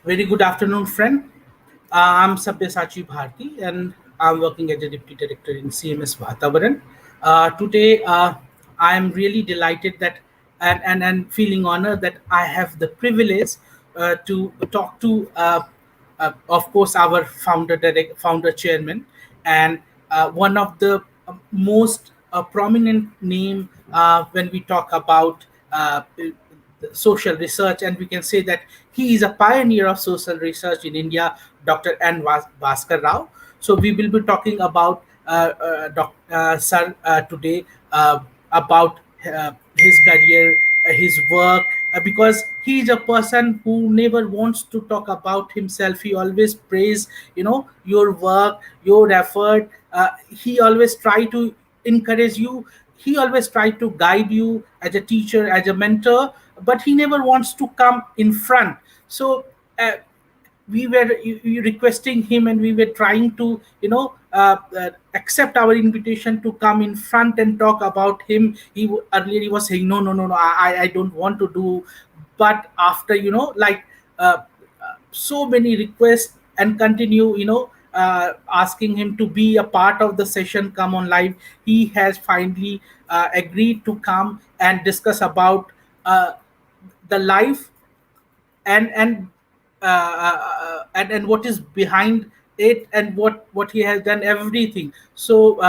Very good afternoon, friend. I'm Sabyasachi Bharti, and I'm working as a Deputy Director in CMS Vatavaran. Today, I am really delighted that and feeling honored that I have the privilege to talk to, of course, our founder chairman, and one of the most prominent name when we talk about social research, and we can say that he is a pioneer of social research in India, Dr. N. Bhaskara Rao. So we will be talking about Sir today about his career, his work, because he is a person who never wants to talk about himself. He always praise, your work, your effort. He always try to encourage you. He always try to guide you as a teacher, as a mentor, but he never wants to come in front. So we were requesting him, and we were trying to accept our invitation to come in front and talk about him. Earlier he was saying, no, I don't want to do. But after so many requests, and continue asking him to be a part of the session, come on live, he has finally agreed to come and discuss about the life, and and what is behind it, and what he has done, everything. So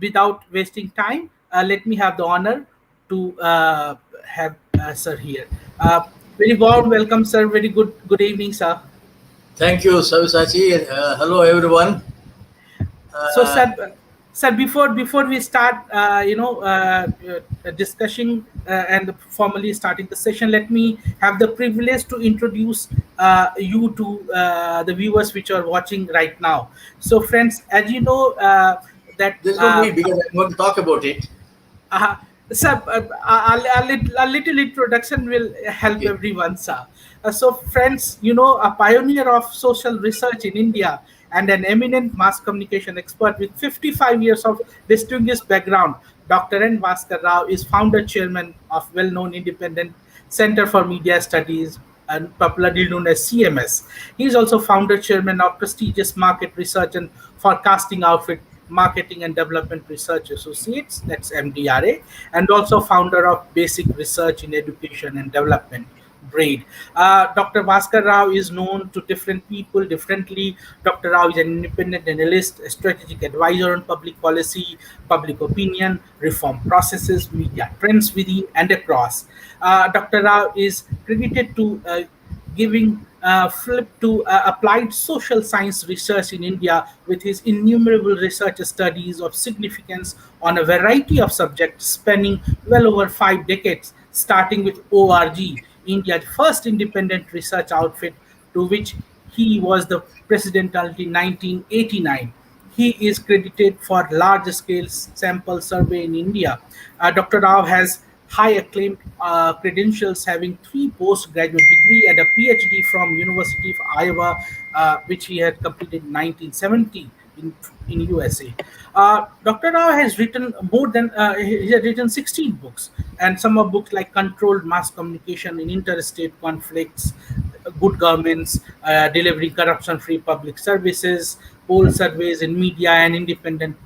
without wasting time, let me have the honor to have sir here. Very warm welcome, sir. Very good evening, sir. Thank you, Savisachi. Hello, everyone. So, Uh, sir, before we start, discussing and formally starting the session, let me have the privilege to introduce you to the viewers which are watching right now. So, friends, as you know, that there's no need because I'm going to talk about it. uh, sir, a little introduction will help Okay. everyone, sir. So, friends, a pioneer of social research in India and an eminent mass communication expert with 55 years of distinguished background, Dr. N. Bhaskara Rao is founder chairman of well-known independent Center for Media Studies, and popularly known as CMS. He is also founder chairman of prestigious market research and forecasting outfit Marketing and Development Research Associates, that's MDRA, and also founder of Basic Research in Education and Development, BRAID. Dr. Bhaskar Rao is known to different people differently. Dr. Rao is an independent analyst, a strategic advisor on public policy, public opinion, reform processes, media trends within and across. Dr. Rao is credited to giving flip to applied social science research in India with his innumerable research studies of significance on a variety of subjects spanning well over 5 decades, starting with ORG, India's first independent research outfit, to which he was the president until 1989. He is credited for large-scale sample survey in India. Dr. Rao has high acclaimed credentials, having three postgraduate degree and a PhD from University of Iowa, which he had completed in 1970 in USA. Dr. Rao has written more than he has written 16 books, and some of books like Controlled Mass Communication in Interstate Conflicts, Good Governments, Delivering Corruption-Free Public Services, Poll Surveys in Media and Independent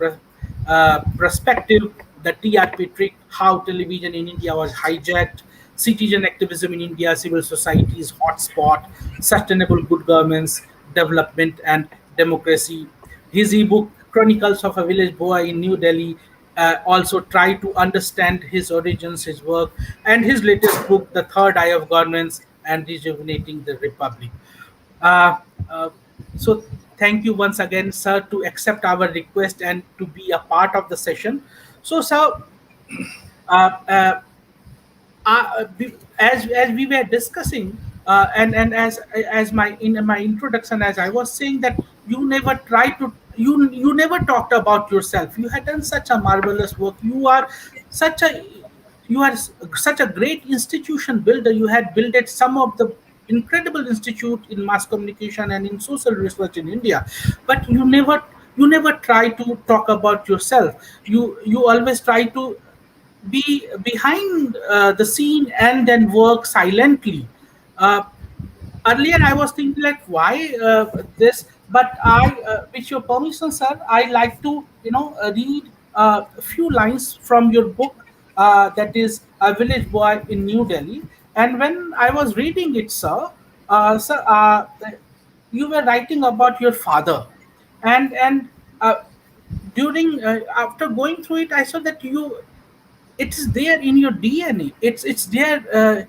Perspective, the TRP trick, how television in India was hijacked, citizen activism in India, civil society's hotspot, sustainable good governance, development and democracy. His ebook, Chronicles of a Village Boy in New Delhi, also try to understand his origins, his work, and his latest book, The Third Eye of Governance and Rejuvenating the Republic. Uh, uh, so thank you once again, sir, to accept our request and to be a part of the session. So, sir, uh, uh, as we were discussing, and as my introduction, as I was saying that you never try to you never talked about yourself. You had done such a marvelous work. Such a you are such a great institution builder. You had built at some of the incredible institute in mass communication and in social research in India, but you never try to talk about yourself. You always try to be behind the scene and then work silently. Uh, earlier I was thinking like why this, but with your permission, sir, I like to read a few lines from your book, that is A Village Boy in New Delhi. And when I was reading it, sir, you were writing about your father, and during after going through it, I saw that it's there in your DNA. It's there.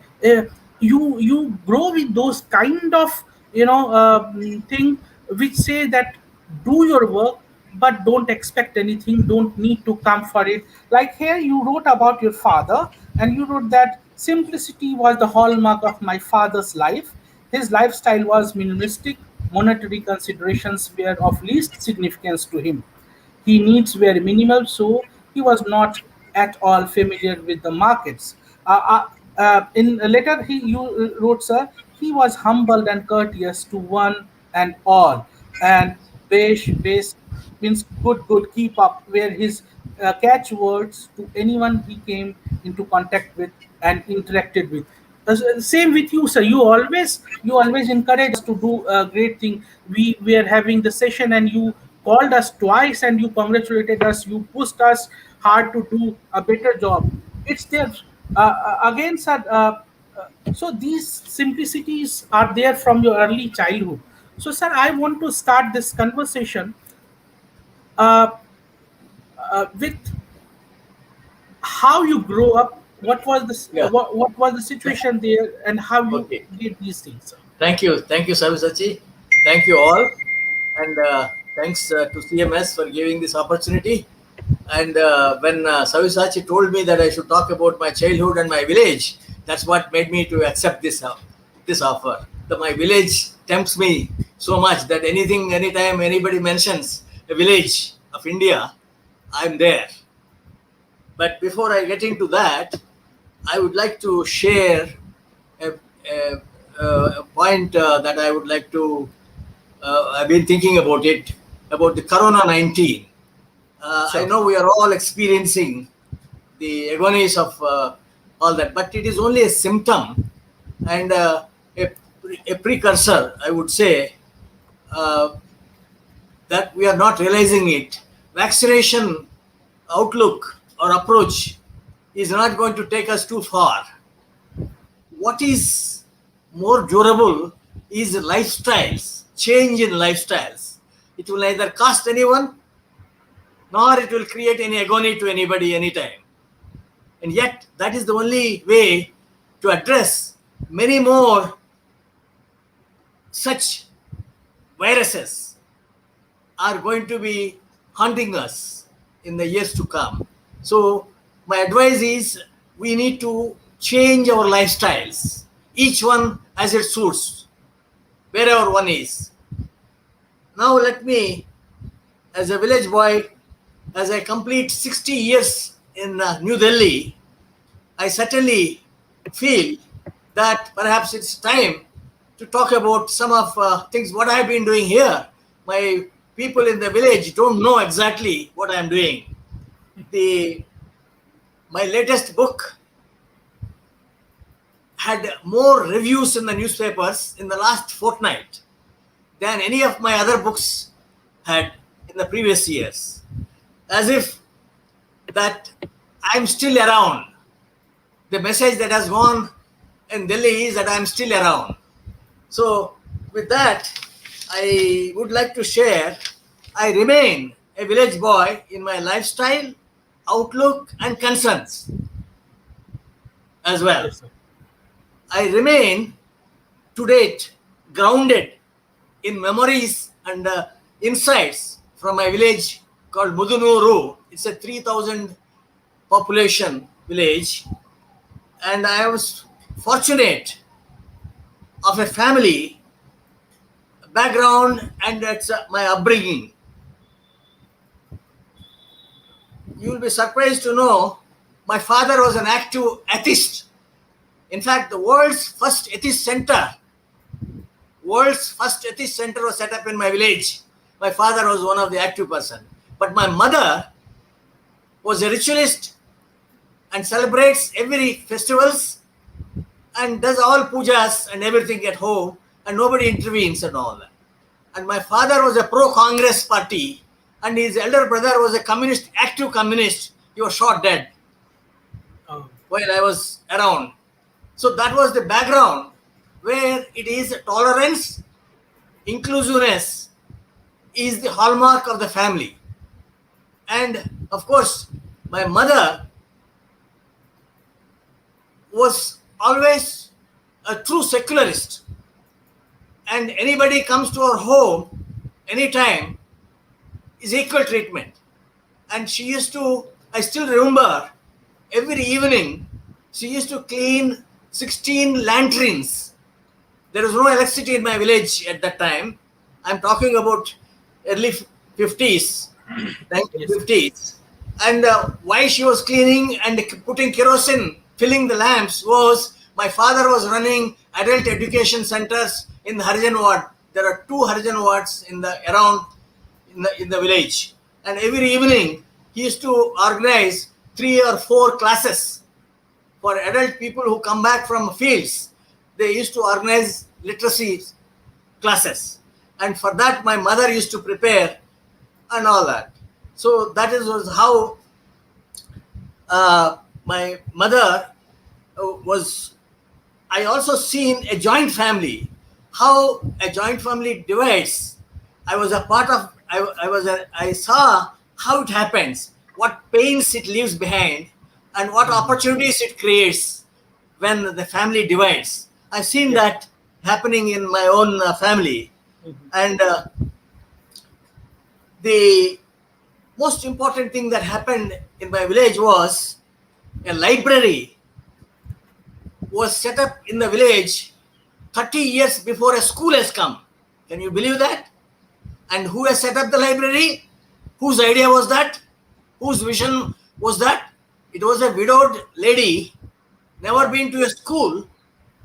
You grow with those kind of thing which say that do your work, but don't expect anything. Don't need to come for it. Like here, you wrote about your father, and you wrote that simplicity was the hallmark of my father's life. His lifestyle was minimalistic. Monetary considerations were of least significance to him. His needs were minimal, so he was not at all familiar with the markets. In a letter you wrote, sir, he was humble and courteous to one and all, and base means good, keep up, were his catchwords to anyone he came into contact with and interacted with. Same with you, sir. You always encourage us to do a great thing. We are having the session, and you called us twice, and you congratulated us. You pushed us hard to do a better job. It's there again, sir. So these simplicities are there from your early childhood. So, sir, I want to start this conversation uh, with how you grow up. What was Yeah. what was the situation there, and how you Okay. did these things, sir? Thank you, Savisachi. Thank you all, and thanks to CMS for giving this opportunity. And when Savisachi told me that I should talk about my childhood and my village, that's what made me to accept this offer. My village tempts me so much that anything, anytime anybody mentions a village of India, I'm there. But before I get into that, I would like to share a, a, a point that I would like to. I've been thinking about it, about the Corona 19. I Sure. know we are all experiencing the agonies of all that, but it is only a symptom and a precursor, I would say, uh, that we are not realizing it. Vaccination outlook or approach is not going to take us too far. What is more durable is lifestyles, change in lifestyles. It will neither cost anyone nor it will create any agony to anybody anytime. And yet, that is the only way to address many more such viruses are going to be haunting us in the years to come. So, my advice is we need to change our lifestyles, each one as it suits, wherever one is. Now, let me, as a village boy, as I complete 60 years in New Delhi, I certainly feel that perhaps it's time to talk about some of things what I've been doing here. My people in the village don't know exactly what I'm doing. The My latest book had more reviews in the newspapers in the last fortnight than any of my other books had in the previous years. As if that I'm still around. The message that has gone in Delhi is that I'm still around. So, with that, I would like to share I remain a village boy in my lifestyle, outlook, and concerns as well. Yes, sir. I remain to date grounded in memories and insights from my village called Mudunuru. It's a 3,000 population village, and I was fortunate of a family background, and that's my upbringing. You will be surprised to know my father was an active atheist. In fact, the world's first atheist center was set up in my village. My father was one of the active person. But my mother was a ritualist and celebrates every festivals and does all pujas and everything at home and nobody intervenes and all that. And my father was a pro-Congress party, and his elder brother was a communist, active communist. He was shot dead Oh, while I was around. So that was the background where it is tolerance, inclusiveness is the hallmark of the family. And of course, my mother was always a true secularist. And anybody comes to our home anytime is equal treatment. And she used to, I still remember, every evening she used to clean 16 lanterns. There was no electricity in my village at that time. I'm talking about early 50s, yes. 1950s. And why she was cleaning and putting kerosene, filling the lamps, was my father was running adult education centers in the Harijan ward. There are 2 Harijan wards in the around in the village, and every evening he used to organize 3 or 4 classes for adult people who come back from fields. They used to organize literacy classes, and for that my mother used to prepare and all that. So that was how my mother was. I also seen a joint family, how a joint family divides. I was a part of. I saw how it happens, what pains it leaves behind, and what opportunities it creates when the family divides. I've seen Yeah. that happening in my own family, and the most important thing that happened in my village was a library was set up in the village 30 years before a school has come. Can you believe that? And who has set up the library? Whose idea was that? Whose vision was that? It was a widowed lady, never been to a school.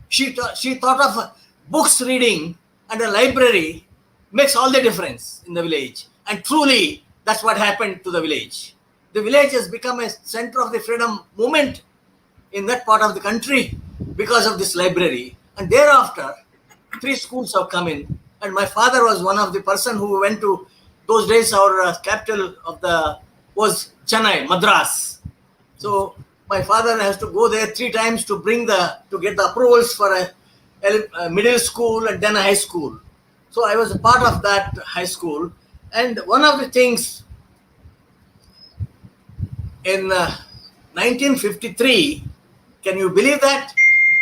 She thought of books reading, and a library makes all the difference in the village. And truly, that's what happened to the village. The village has become a center of the freedom movement in that part of the country because of this library. And thereafter, 3 schools have come in. And my father was one of the person who went to, those days our capital of the was Chennai, Madras. So my father has to go there 3 times to get the approvals for a middle school and then a high school. So I was a part of that high school. And one of the things in 1953, can you believe that?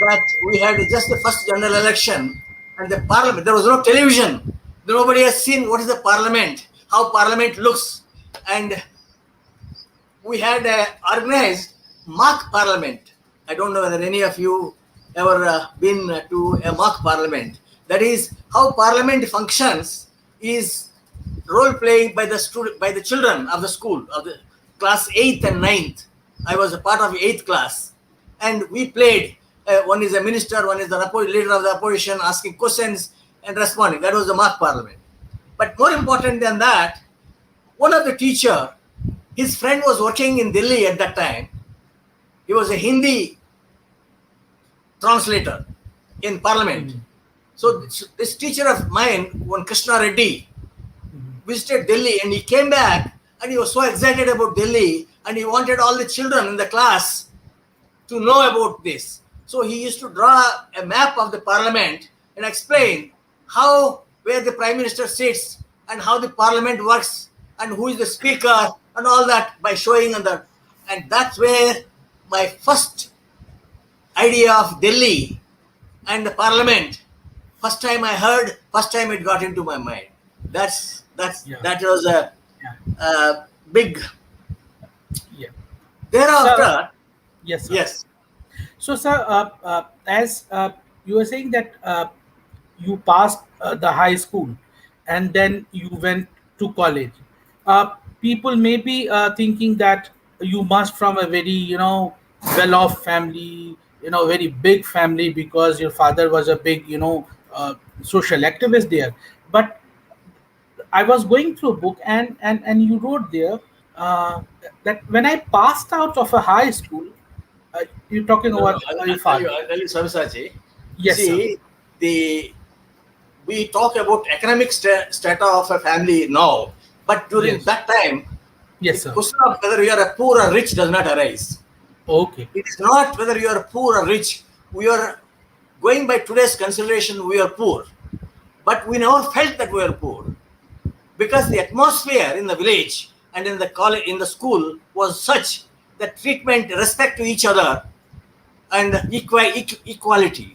That we had just the first general election, and the parliament, there was no television. Nobody has seen what is the parliament, how parliament looks. And we had organized mock parliament. I don't know whether any of you ever been to a mock parliament. That is how parliament functions, is role playing by the children of the school, of the class 8th and 9th. I was a part of 8th class, and we played. One is a minister, one is the leader of the opposition, asking questions and responding. That was the mock parliament. But more important than that, one of the teacher, his friend was working in Delhi at that time. He was a Hindi translator in parliament. So this teacher of mine, one Krishna Reddy, visited Delhi, and he came back and he was so excited about Delhi, and he wanted all the children in the class to know about this. So he used to draw a map of the parliament and explain where the prime minister sits and how the parliament works and who is the speaker and all that by showing on that. And that's where my first idea of Delhi and the parliament, first time it got into my mind. That was a big. Yeah. Thereafter, Yes, sir. yes. So, sir, as you were saying that you passed the high school and then you went to college, people may be thinking that you must from a very, well-off family, very big family, because your father was a big, social activist there. But I was going through a book, and you wrote there uh, that when I passed out of a high school, you're talking No, no. about I'll, your I'll tell you. father. I'll tell you, Savisachi. Yes, sir. See, the we talk about economic strata of a family now, but during Yes. that time, the Yes, sir. question of whether you are a poor or rich does not arise. Okay. It is not whether you are poor or rich. We are going by today's consideration, we are poor. But we never felt that we were poor because the atmosphere in the village and in the college, in the school was such that treatment, respect to each other, and equality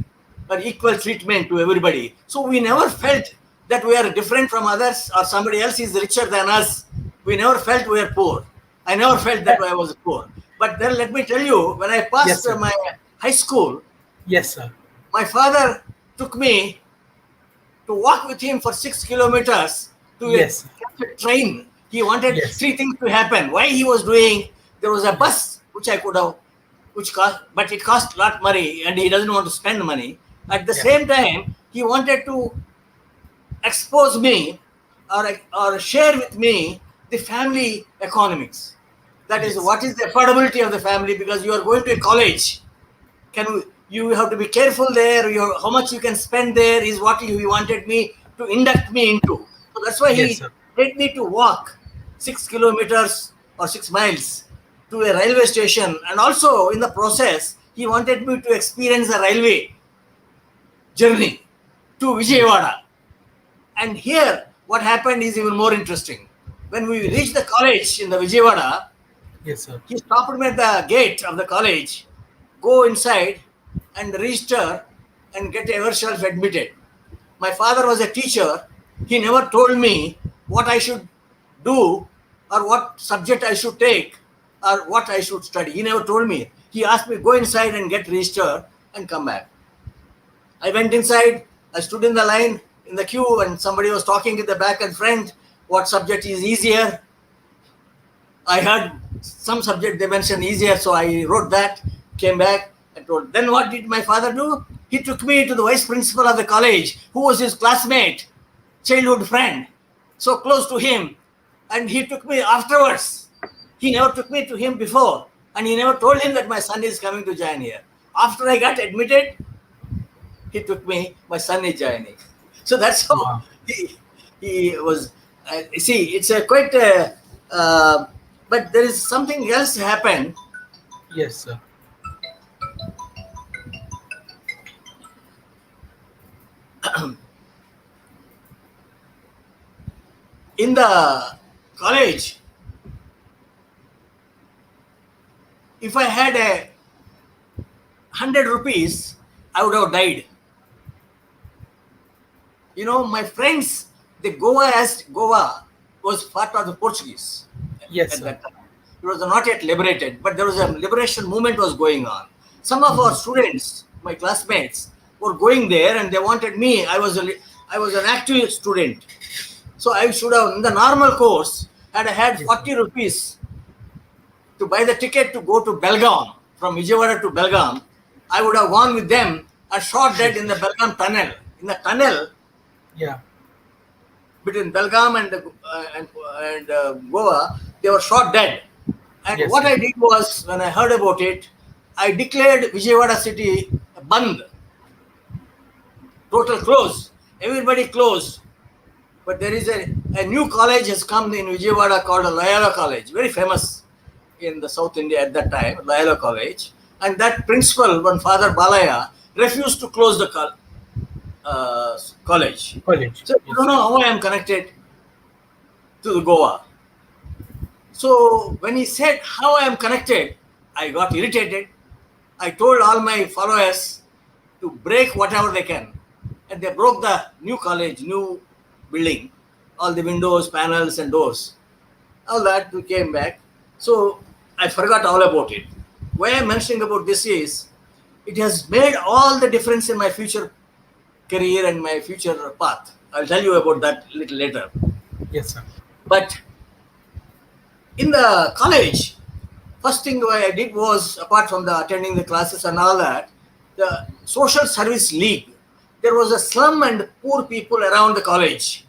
or equal treatment to everybody. So we never felt that we are different from others or somebody else is richer than us. We never felt we were poor. I never felt that I was poor. But then let me tell you, when I Yes, passed sir. my high school, Yes, sir. my father took me to walk with him for 6 kilometers to Yes. catch a train. He wanted Yes. three things to happen. Why he was doing? There was a Yes. bus which I could have, which cost, but it cost a lot money, and he doesn't want to spend money. At the Yeah. same time, he wanted to expose me or share with me the family economics. That is, Yes. what is the affordability of the family, because you are going to a college. You have to be careful there. How much you can spend there is what he wanted me to induct me into. So that's why Yes, he sir. made me to walk 6 kilometers or 6 miles to a railway station, and also in the process he wanted me to experience the railway journey to Yes. Vijayawada. And here what happened is even more interesting. When we reached the college in the Vijayawada, Yes, sir. he stopped me at the gate of the college, go inside and register and get yourself admitted. My father was a teacher. He never told me what I should do or what subject I should take or what I should study. He never told me. He asked me, go inside and get registered and come back. I went inside. I stood in the line, in the queue, and somebody was talking in the back and front. What subject is easier? I heard some subject they mentioned easier, so I wrote that, came back, and told. Then what did my father do? He took me to the vice principal of the college, who was his classmate, childhood friend, so close to him, and he took me afterwards. He never took me to him before, and he never told him that my son is coming to join here. After I got admitted, he took me, my son is joining. So that's how Wow. he was. See, it's a quite but there is something else happened. Yes, sir. In the college. If I had 100 rupees, I would have died. You know, my friends, the Goa was part of the Portuguese Yes, at sir. that time. It was not yet liberated, but there was a liberation movement was going on. Some of our students, my classmates, were going there, and they wanted me. I was an active student, so I should have, in the normal course, had had Yes, sir. 40 rupees to buy the ticket to go to Belgaum, from Vijayawada to Belgaum. I would have gone with them and shot dead Yes, in sir. the Belgaum tunnel. In the tunnel Yeah. between Belgaum and Goa, they were shot dead. And Yes, what sir. I did was, when I heard about it, I declared Vijayawada city a band, total close. Everybody closed. But there is a new college has come in Vijayawada called Loyola College, very famous in the South India at that time, Loyola College. And that principal, one Father Balaya, refused to close the college. College. So I Yes, don't sir. know how I am connected to the Goa. So when he said how I am connected, I got irritated. I told all my followers to break whatever they can. And they broke the new college, new building, all the windows, panels, and doors. All that we came back. So I forgot all about it. Why I'm mentioning about this is it has made all the difference in my future career and my future path. I'll tell you about that a little later. Yes, sir. But in the college, first thing I did was, apart from the attending the classes and all that, the social service league. There was a slum and poor people around the college.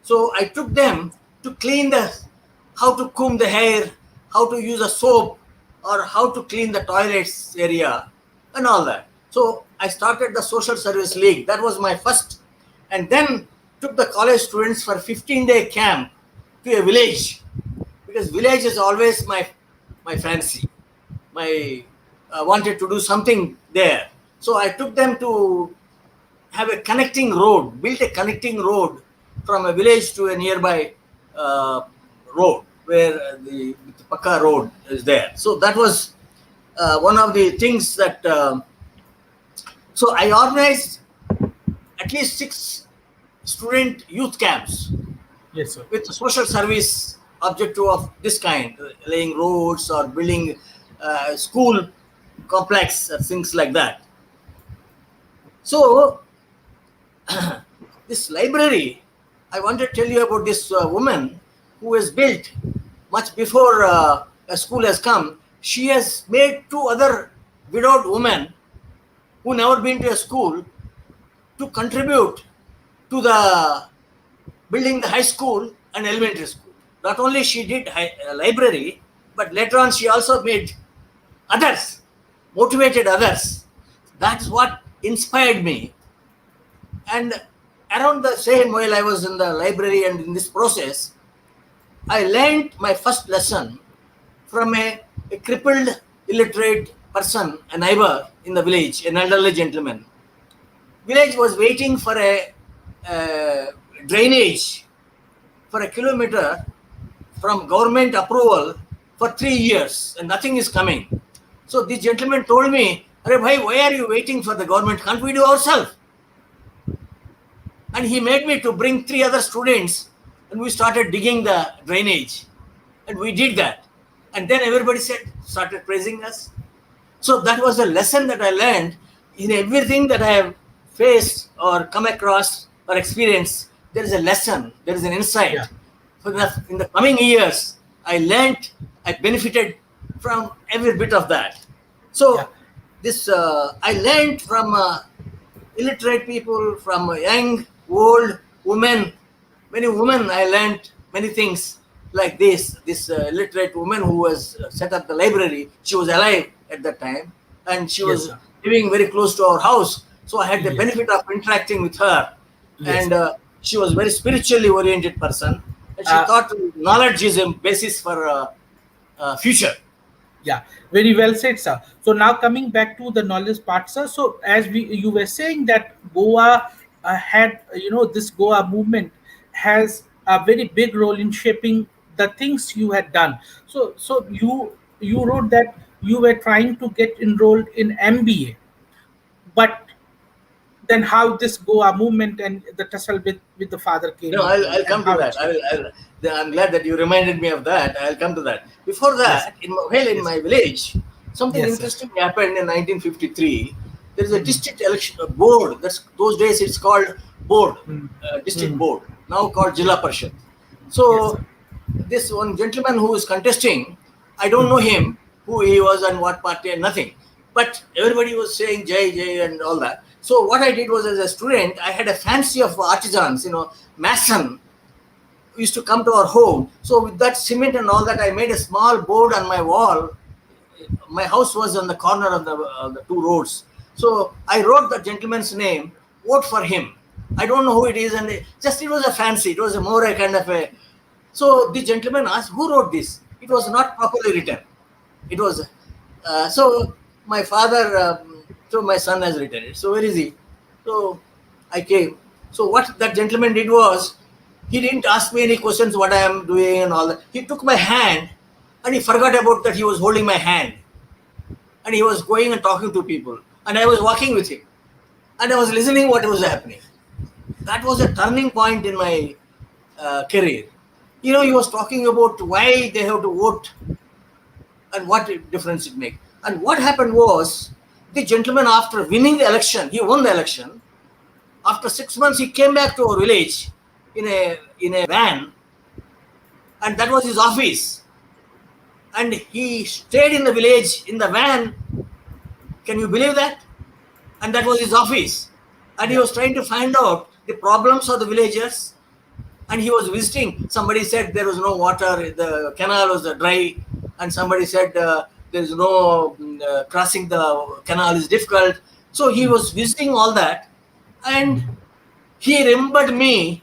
So I took them to clean how to comb the hair, how to use a soap, or how to clean the toilets area, and all that. So I started the social service league. That was my first and then took the college students for 15-day camp to a village, because village is always my fancy. My wanted to do something there. So I took them to have a connecting road, built a connecting road from a village to a nearby road where the Pakka road is there. So that was one of the things that. So I organized at least 6 student youth camps Yes, sir. with social service objective of this kind, laying roads or building school complex or things like that. So this library, I want to tell you about this woman who has built much before a school has come. She has made 2 other widowed women who never been to a school to contribute to the building the high school and elementary school. Not only she did library, but later on she also made others, motivated others. That's what inspired me. And around the same while I was in the library and in this process, I learned my first lesson from a crippled, illiterate person, a neighbor in the village, an elderly gentleman. Village was waiting for a drainage for a kilometer from government approval for 3 years, and nothing is coming. So this gentleman told me, "Arey bhai, why are you waiting for the government? Can't we do ourselves?" And he made me to bring 3 other students, and we started digging the drainage, and we did that. And then everybody started praising us. So that was a lesson that I learned. In everything that I have faced or come across or experienced, there is a lesson, there is an insight. Yeah. In the coming years, I learned, I benefited from every bit of that. So Yeah. this I learned from illiterate people, from young, old women, many women. I learned many things like this. This illiterate woman who was set up the library, she was alive at that time, and she Yes, was sir. living very close to our house. So I had the Yes. benefit of interacting with her, Yes. and she was very spiritually oriented person, and she thought knowledge is a basis for future. Yeah, very well said, sir. So now coming back to the knowledge part, sir. So as you were saying that Goa had, this Goa movement has a very big role in shaping the things you had done. So you wrote that you were trying to get enrolled in MBA, but then how this Goa movement and the tussle with the father came No, into it I'll and come to how it that. changed. I'm glad that you reminded me of that. I'll come to that. Before Yes, that, in yes, my village, something yes, sir. interesting happened in 1953. There is a district election board. Those days it's called board, Mm. district Mm. board. Now called Jilla Parishad. Yes, sir. So this one gentleman who is contesting, I don't know him, who he was and what party and nothing. But everybody was saying Jai Jai and all that. So what I did was, as a student, I had a fancy of artisans, mason used to come to our home. So with that cement and all that, I made a small board on my wall. My house was on the corner of the 2 roads. So I wrote the gentleman's name, vote for him. I don't know who it is, and it was a fancy. It was a more a kind of a. So the gentleman asked, "Who wrote this?" It was not properly written. It was so my father. So my son has written it. So where is he? So I came. So what that gentleman did was, he didn't ask me any questions what I am doing and all that. He took my hand, and he forgot about that he was holding my hand, and he was going and talking to people, and I was walking with him, and I was listening what was happening. That was a turning point in my career. He was talking about why they have to vote and what difference it makes. And what happened was, the gentleman, after winning the election, he won the election. After 6 months, he came back to our village in a van, and that was his office. And he stayed in the village in the van. Can you believe that? And that was his office. And he was trying to find out the problems of the villagers. And he was visiting. Somebody said there was no water, the canal was dry, and somebody said there is no crossing the canal is difficult. So he was visiting all that, and he remembered me,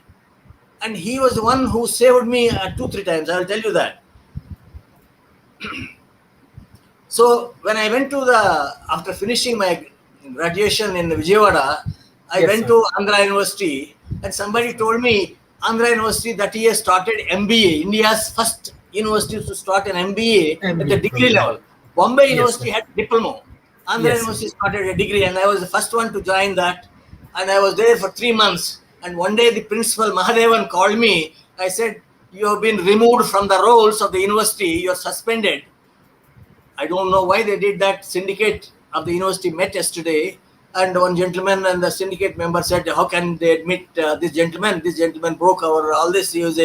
and he was the one who saved me 2-3 times. I will tell you that. So when I went to after finishing my graduation in Vijayawada, I Yes, went sir. to Andhra University, and somebody told me Andhra University that year started MBA, India's first university to start an MBA at the MBA degree program. level. Bombay Yes, sir. University had diploma. Andhra Yes, sir. University started a degree, and I was the first one to join that. And I was there for 3 months. And one day the principal Mahadevan called me. I said, "You have been removed from the roles of the university. You are suspended." I don't know why they did that. Syndicate of the university met yesterday, and one gentleman and the syndicate member said, "How can they admit this gentleman? This gentleman broke our all this. He was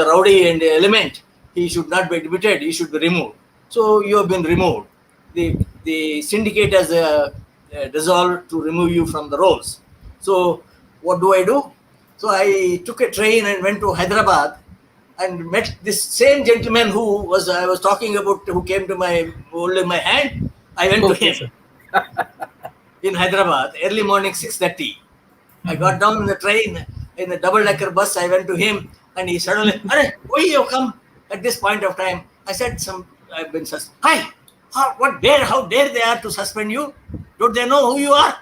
a rowdy and element. He should not be admitted. He should be removed." So you have been removed. The syndicate has resolved to remove you from the roles. So what do I do? So I took a train and went to Hyderabad and met this same gentleman who I was talking about, who came to my holding my hand. I went to Okay, him sir. in Hyderabad, early morning 6:30. I got down in the train in the double-decker bus. I went to him, and he suddenly, "Are, why you come at this point of time?" I said, I've been Hi, how dare they are to suspend you? Don't they know who you are?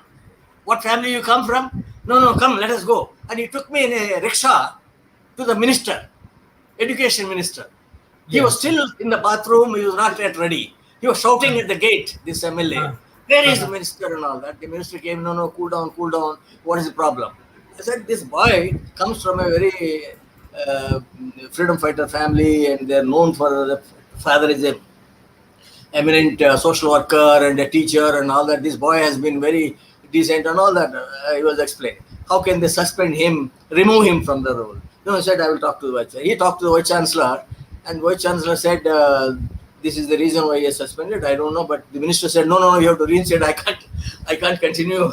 What family you come from? No, come, let us go." And he took me in a rickshaw to the minister, education minister. He was Yes. still in the bathroom. He was not yet ready. He was shouting at the gate, this MLA, Uh, "Where is the uh, minister?" and all that. The minister came, "No, cool down, cool down. What is the problem?" I said, "This boy comes from a very freedom fighter family, and they're known for the father is a eminent social worker and a teacher and all that. This boy has been very decent and all that." He was explaining. How can they suspend him, remove him from the role? No, he said, "I will talk to the vice chancellor." He talked to the vice chancellor, and vice chancellor said, "This is the reason why he is suspended. I don't know." But the minister said, "No, you have to reinstate. I can't continue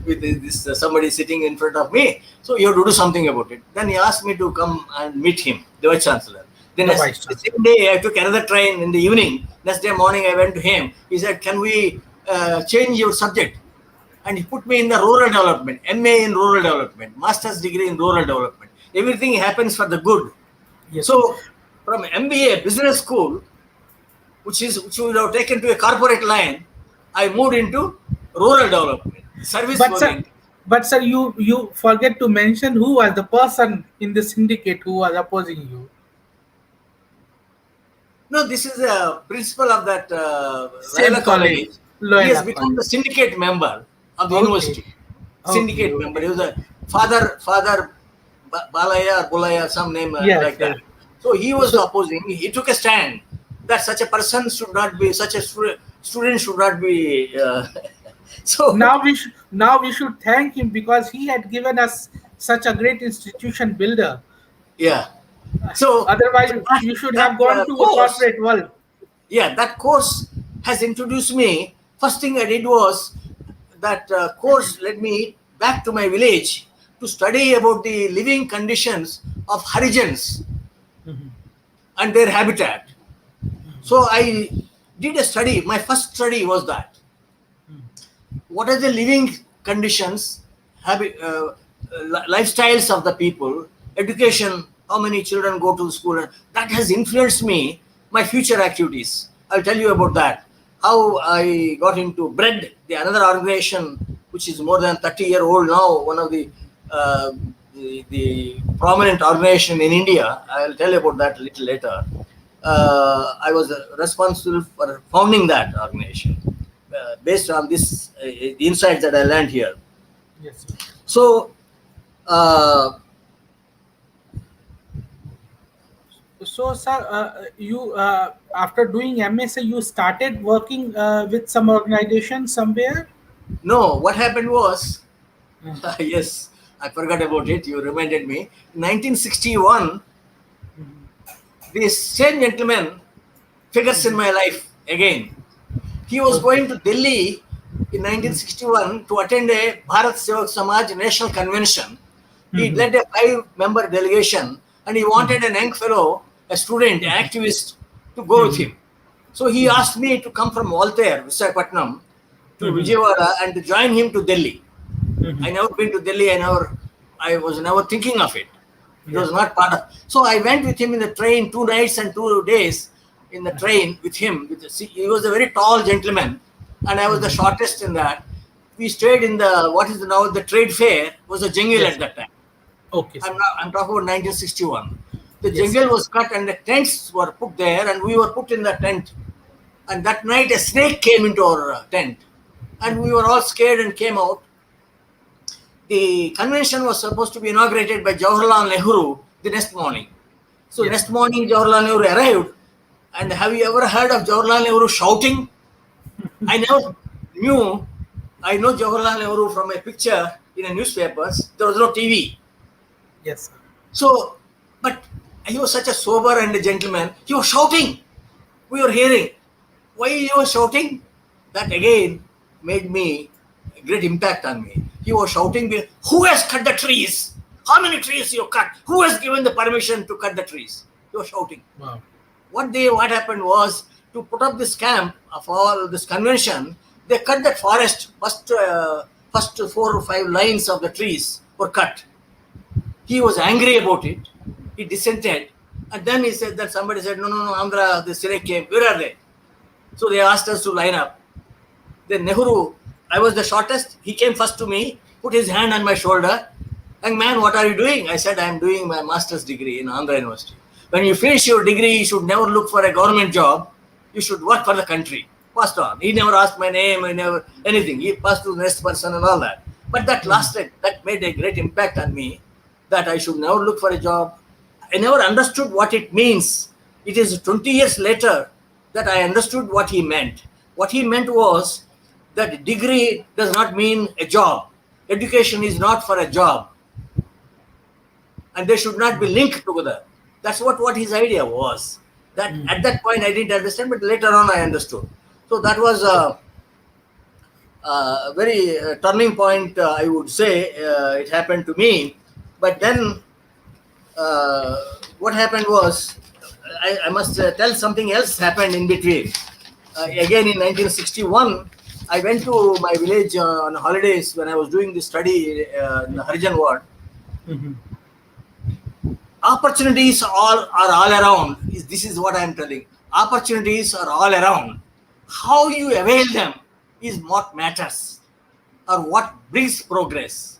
with this somebody sitting in front of me. So you have to do something about it." Then he asked me to come and meet him, the vice chancellor. Then the the vice chancellor. same day, I took another train in the evening. Next day morning, I went to him. He said, "Can we change your subject?" And he put me in the rural development, MA in rural development, master's degree in rural development. Everything happens for the good. Yes, sir. So from MBA business school, which would have taken to a corporate line, I moved into rural development, service But sir, oriented. you forget to mention who was the person in the syndicate who was opposing you. No, this is a principal of that Same Loyola college, College. He has Loyola become College. the syndicate member of the Okay, university. okay, Syndicate member. okay. He was a father Balaya or Bulaya, some name Yes, like that. yes. So he was So opposing. He took a stand that such a person should not be, such a student should not be. So now we should thank him because he had given us such a great institution builder. yeah. So Otherwise, you should have gone to a course, corporate world. yeah, that course has introduced me. First thing I did was that course led me back to my village to study about the living conditions of Harijans Mhm. and their habitat. So I did a study. My first study was that. What are the living conditions, lifestyles of the people, education, how many children go to the school? That has influenced me, my future activities. I'll tell you about that. How I got into BREAD, another organization which is more than 30-year-old now, one of the prominent organization in India. I'll tell you about that a little later. I was responsible for founding that organization based on this the insights that I learned here. Yes. So, uh, So, sir, you after doing MSA, you started working with some organization somewhere. no, what happened was, Mhm. yes, I forgot about it. You reminded me. 1961, this same gentleman figures in my life again. He was Okay. going to Delhi in 1961 to attend a Bharat Sevak Samaj National Convention. He Mhm. led a 5-member delegation, and he wanted an young fellow, a student, an activist, to go with Mhm. him. So he asked me to come from Voltaire, to Mhm. Vijayawada, and to join him to Delhi. I Mhm. never been to Delhi. I never I was never thinking of it. It Yeah. was not part of. So I went with him in the train 2 nights and 2 days in the train with him. He was a very tall gentleman, and I was the shortest in that. We stayed in the what is now the trade fair was a jungle Yes. at that time. Okay, sir. I'm talking about 1961. The Yes. jungle was cut and the tents were put there, and we were put in the tent. And that night, a snake came into our tent, and we were all scared and came out. The convention was supposed to be inaugurated by Jawaharlal Nehru the next morning. So Yes. next morning, Jawaharlal Nehru arrived. And have you ever heard of Jawaharlal Nehru shouting? I never knew. I know Jawaharlal Nehru from a picture in a newspapers. There was no TV. Yes, sir. So, but he was such a sober and a gentleman. He was shouting. We were hearing. Why he was shouting? That again made me a great impact on me. He was shouting, "Who has cut the trees? How many trees you cut? Who has given the permission to cut the trees?" He was shouting. Wow. What happened was to put up this camp of all this convention. They cut that forest. First 4 or 5 lines of the trees were cut. He was angry about it. He dissented, and then he said that somebody said, "No, Andhra, the Sirek came. Where are they?" So they asked us to line up. Then Nehru, I was the shortest. He came first to me, put his hand on my shoulder. "Young man, what are you doing?" I said, "I am doing my master's degree in Andhra University. When you finish your degree, you should never look for a government job. You should work for the country." Passed on. He never asked my name, I never anything. He passed to the next person and all that. But that lasted. That made a great impact on me. That I should never look for a job. I never understood what it means. It is 20 years later that I understood what he meant. What he meant was that degree does not mean a job. Education is not for a job. And they should not be linked together. That's what his idea was. That at that point I didn't understand, but later on I understood. So that was a very turning point, I would say. It happened to me. But then what happened was, I must tell something else happened in between. Again in 1961, I went to my village on holidays when I was doing the study in the Harijan ward. Mhm. Opportunities are all around. This is what I am telling. Opportunities are all around. How you avail them is what matters, or what brings progress.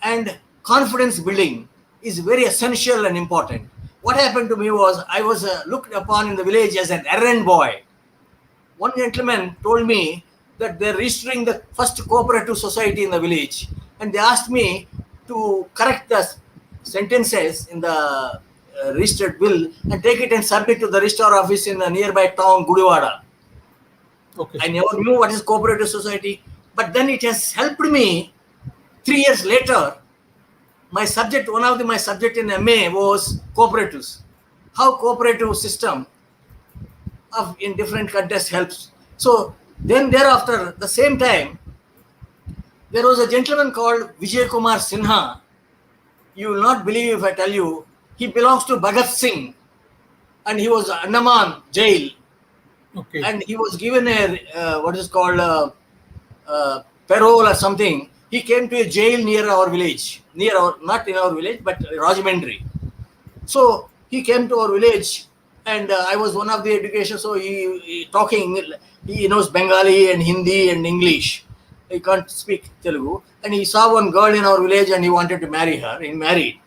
And confidence building is very essential and important. What happened to me was I was looked upon in the village as an errand boy. One gentleman told me that they're registering the first cooperative society in the village, and they asked me to correct the sentences in the registered bill and take it and submit to the registrar office in a nearby town, Gudiwada. Okay. I never knew what is cooperative society, but then it has helped me. 3 years later, my subject, my subject in MA was cooperatives. How cooperative system in different contexts helps. So then thereafter, the same time, there was a gentleman called Vijay Kumar Sinha. You will not believe if I tell you, he belongs to Bhagat Singh, and he was Andaman jail, Okay. and he was given a what is called parole or something. He came to a jail near our village, not in our village, but Rajahmundry. So he came to our village, and I was one of the education. So he talking, he knows Bengali and Hindi and English. He can't speak Telugu, and he saw one girl in our village, and he wanted to marry her. He married,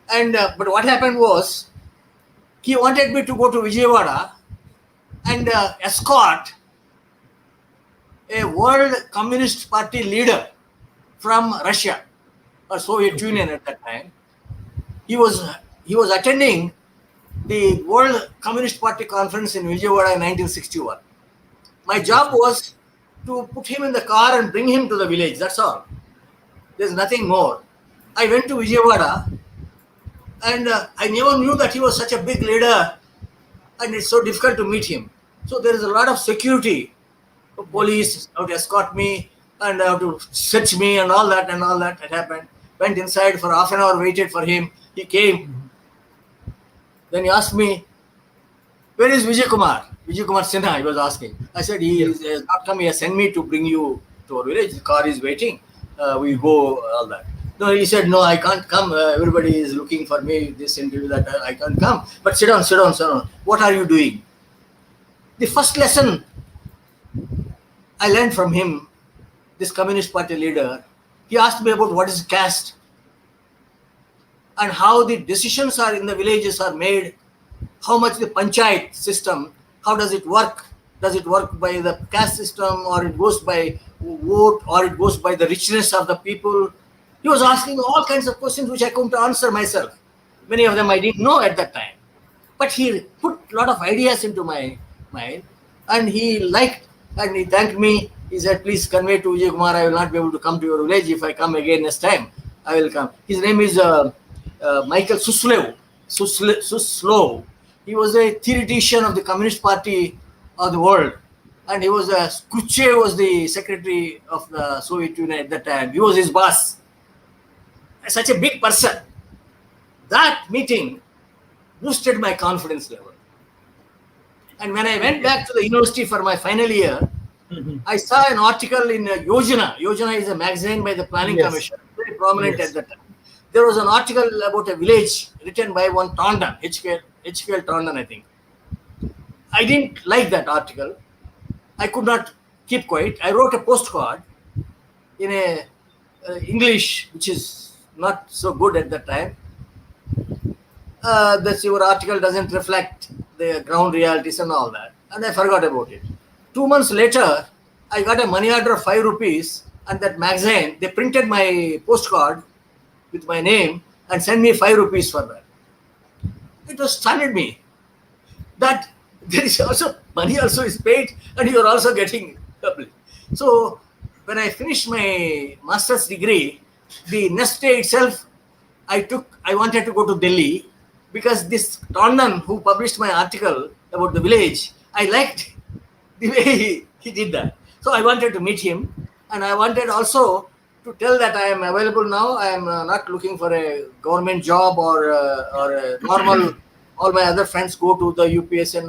and but what happened was, he wanted me to go to Vijayawada and escort a World Communist Party leader from Russia or Soviet Union at that time. He was attending the World Communist Party conference in Vijayawada in 1961. My job was to put him in the car and bring him to the village. That's all. There's nothing more. I went to Vijayawada, and I never knew that he was such a big leader, and it's so difficult to meet him. So there is a lot of security. Police have to escort me and have to search me and all that had happened. Went inside for half an hour, waited for him. He came. Then he asked me, "Where is Vijay Kumar? Vijay Kumar Sinha," he was asking. I said, "He has not come. He has sent me to bring you to our village. The car is waiting." we go all that. No, he said, no, I can't come. Everybody is looking for me, this interview, that I can't come. But sit down, sit down, sit down. What are you doing? The first lesson I learned from him, this Communist Party leader, he asked me about what is caste and how the decisions are in the villages are made, how much the panchayat system, how does it work? Does it work by the caste system, or it goes by vote, or it goes by the richness of the people? He was asking all kinds of questions which I couldn't answer myself. Many of them I didn't know at that time. But he put a lot of ideas into my mind, and he liked, and he thanked me. He said, please convey to Vijay Kumar, I will not be able to come to your village. If I come again next time, I will come. His name is Michael Suslow. He was a theoretician of the Communist Party of the world. And he was Khrushchev was the secretary of the Soviet Union at that time. He was his boss. Such a big person. That meeting boosted my confidence level. And when I went back to the university for my final year, I saw an article in Yojana. Yojana is a magazine by the Planning Commission, very prominent at that time. There was an article about a village written by one Tondon, HKL Tondon, I think. I didn't like that article. I could not keep quiet. I wrote a postcard in a English, which is not so good at that time. That your article doesn't reflect the ground realities and all that. And I forgot about it. 2 months later, I got a money order of 5 rupees, and that magazine, they printed my postcard with my name and sent me 5 rupees for that. It was stunned me that there is also money also is paid and you are also getting published. So when I finished my master's degree, the next day itself, I wanted to go to Delhi, because this Tondon who published my article about the village, I liked the way he did that. So I wanted to meet him, and I wanted also to tell that I am available now. I am not looking for a government job or a normal. All my other friends go to the UPS and